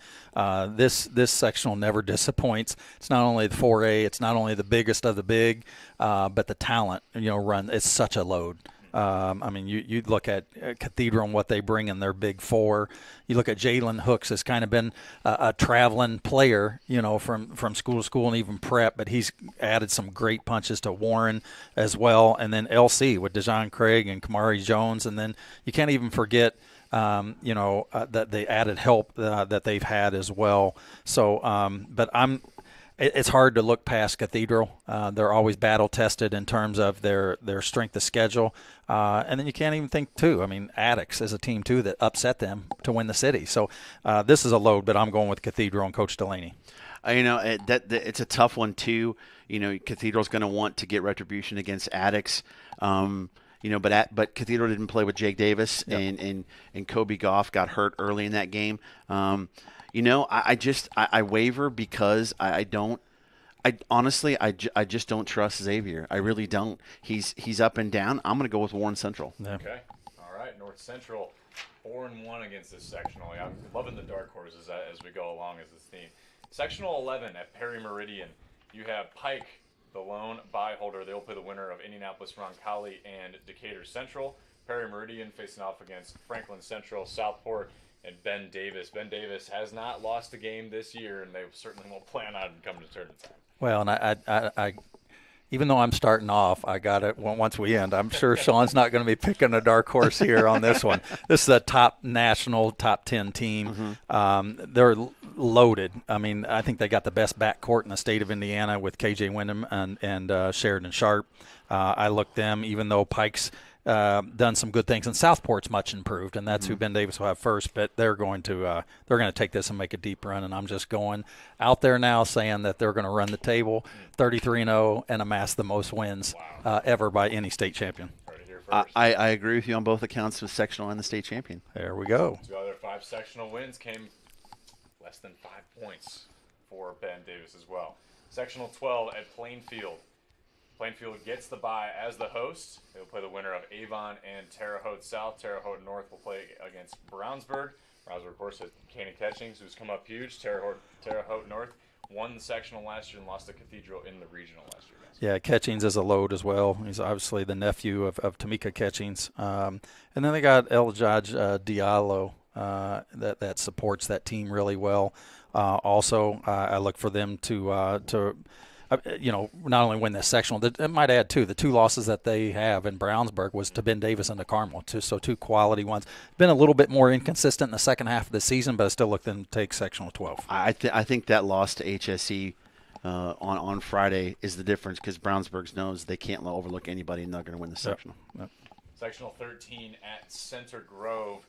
This sectional never disappoints. It's not only the 4A, it's not only the biggest of the big, but the talent. Run. It's such a load. You look at Cathedral and what they bring in their big 4. You look at Jalen Hooks has kind of been a traveling player, from school to school and even prep, but he's added some great punches to Warren as well. And then LC with DeJohn Craig and Kamari Jones. And then you can't even forget, that the added help that they've had as well. So, it's hard to look past Cathedral. They're always battle tested in terms of their strength of schedule. And then you can't even think, too. Addicts is a team, too, that upset them to win the city. So this is a load, but I'm going with Cathedral and Coach Delaney. It's a tough one, too. Cathedral's going to want to get retribution against Addicts. But Cathedral didn't play with Jake Davis, and Kobe Goff got hurt early in that game. I waver because I just don't trust Xavier. I really don't. He's up and down. I'm going to go with Warren Central. Yeah. Okay. All right. North Central 4-1 against this sectional. I'm loving the dark horses as we go along as this team. Sectional 11 at Perry Meridian. You have Pike, the lone bye holder. They will play the winner of Indianapolis Roncalli and Decatur Central. Perry Meridian facing off against Franklin Central, Southport, and Ben Davis. Ben Davis has not lost a game this year, and they certainly won't plan on coming to tournament time. Well, and I even though I'm starting off, I got it once we end. I'm sure Sean's not going to be picking a dark horse here on this one. This is a top 10 team. Mm-hmm. They're loaded. I think they got the best backcourt in the state of Indiana with KJ Wyndham and Sheridan Sharp. I look them, even though Pike's done some good things, and Southport's much improved, and that's who Ben Davis will have first. But they're going to take this and make a deep run, and I'm just going out there now saying that they're going to run the table 33-0 and amass the most wins ever by any state champion. I agree with you on both accounts with sectional and the state champion. There we go. 2 other 5 sectional wins came less than 5 points for Ben Davis as well. Sectional 12 at Plainfield. Plainfield gets the bye as the host. They'll play the winner of Avon and Terre Haute South. Terre Haute North will play against Brownsburg. Brownsburg, of course, has Kenny Catchings, who's come up huge. Terre Haute North won the sectional last year and lost to Cathedral in the regional last year. Yeah, Catchings is a load as well. He's obviously the nephew of Tamika Catchings. And then they got Elijah Diallo that supports that team really well. Also, I look for them to not only win this sectional, I might add too, the 2 losses that they have in Brownsburg was to Ben Davis and to Carmel, so 2 quality ones. Been a little bit more inconsistent in the second half of the season, but I still look them to take sectional 12. I think that loss to HSE on Friday is the difference, because Brownsburg knows they can't overlook anybody, and they're going to win the sectional. Yep. Sectional 13 at Center Grove.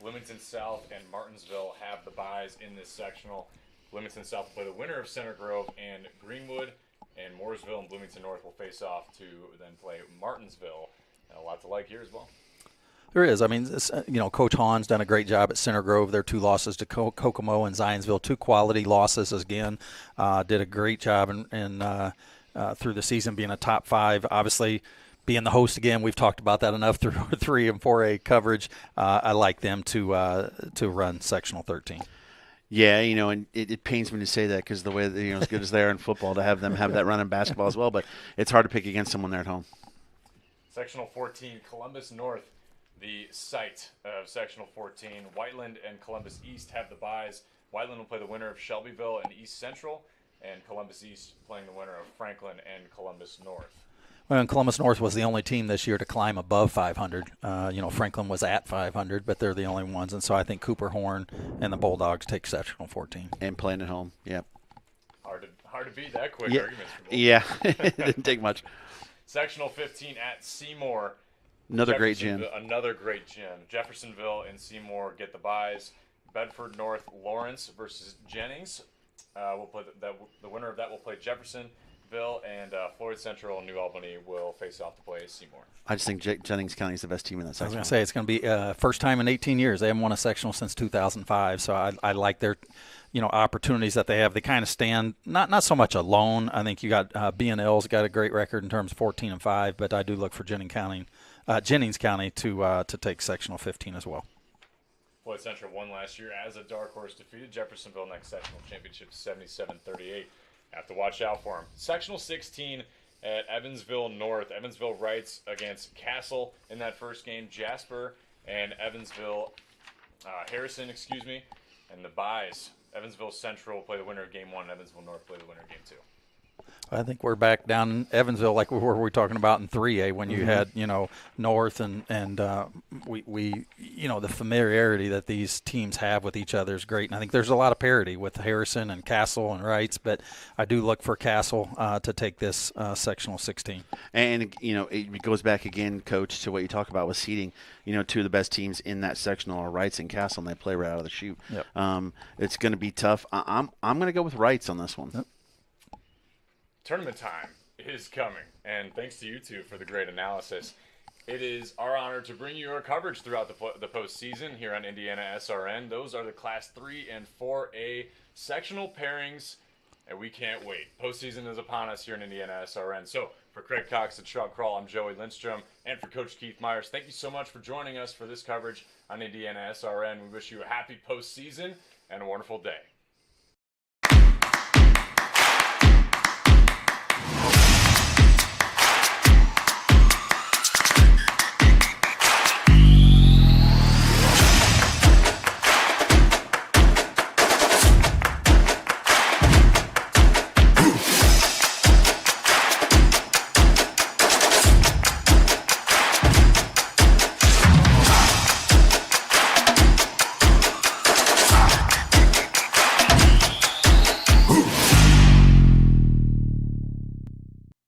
Bloomington South and Martinsville have the byes in this sectional. Bloomington South will play the winner of Center Grove and Greenwood, and Mooresville and Bloomington North will face off to then play Martinsville. And a lot to like here as well. There is. I mean, Coach Hahn's done a great job at Center Grove. Their 2 losses to Kokomo and Zionsville, 2 quality losses again. Did a great job in through the season, being a top 5. Obviously, being the host again, we've talked about that enough through 3 and 4A coverage. I like them to run sectional 13. Yeah, and it pains me to say that, because the way that, as good as they are in football, to have them have that run in basketball as well, but it's hard to pick against them when they're at home. Sectional 14, Columbus North, the site of sectional 14. Whiteland and Columbus East have the byes. Whiteland will play the winner of Shelbyville and East Central, and Columbus East playing the winner of Franklin and Columbus North. Well, and Columbus North was the only team this year to climb above 500. Franklin was at 500, but they're the only ones. And so I think Cooper Horn and the Bulldogs take sectional 14. And playing at home, yeah. Hard to beat that quick arguments. Yeah, it didn't take much. Sectional 15 at Seymour. Another great gym. Jeffersonville and Seymour get the byes. Bedford North, Lawrence versus Jennings. We'll play the winner of that will play Jeffersonville, and Floyd Central and New Albany will face off to play Seymour. I just think Jennings County is the best team in that section. I was going to say, it's going to be first time in 18 years. They haven't won a sectional since 2005, so I like their opportunities that they have. They kind of stand not so much alone. I think you got B&L's got a great record in terms of 14-5, but I do look for Jennings County to take sectional 15 as well. Floyd Central won last year as a dark horse, defeated Jeffersonville next sectional championship 77-38. Have to watch out for them. Sectional 16 at Evansville North. Evansville Rights against Castle in that first game. Jasper and Harrison, and the byes. Evansville Central will play the winner of Game 1, and Evansville North play the winner of Game 2. I think we're back down in Evansville like we were talking about in 3A when you had, North and we the familiarity that these teams have with each other is great. And I think there's a lot of parity with Harrison and Castle and Wrights, but I do look for Castle to take this sectional 16. And, it goes back again, Coach, to what you talk about with seeding. 2 of the best teams in that sectional are Wrights and Castle, and they play right out of the chute. Yep. It's going to be tough. I'm going to go with Wrights on this one. Yep. Tournament time is coming, and thanks to you two for the great analysis. It is our honor to bring you our coverage throughout the postseason here on IndianaSRN. Those are the Class 3 and 4A sectional pairings, and we can't wait. Postseason is upon us here in IndianaSRN. So for Craig Cox and Sean Kroll, I'm Joey Lindstrom, and for Coach Keith Myers, thank you so much for joining us for this coverage on IndianaSRN. We wish you a happy postseason and a wonderful day.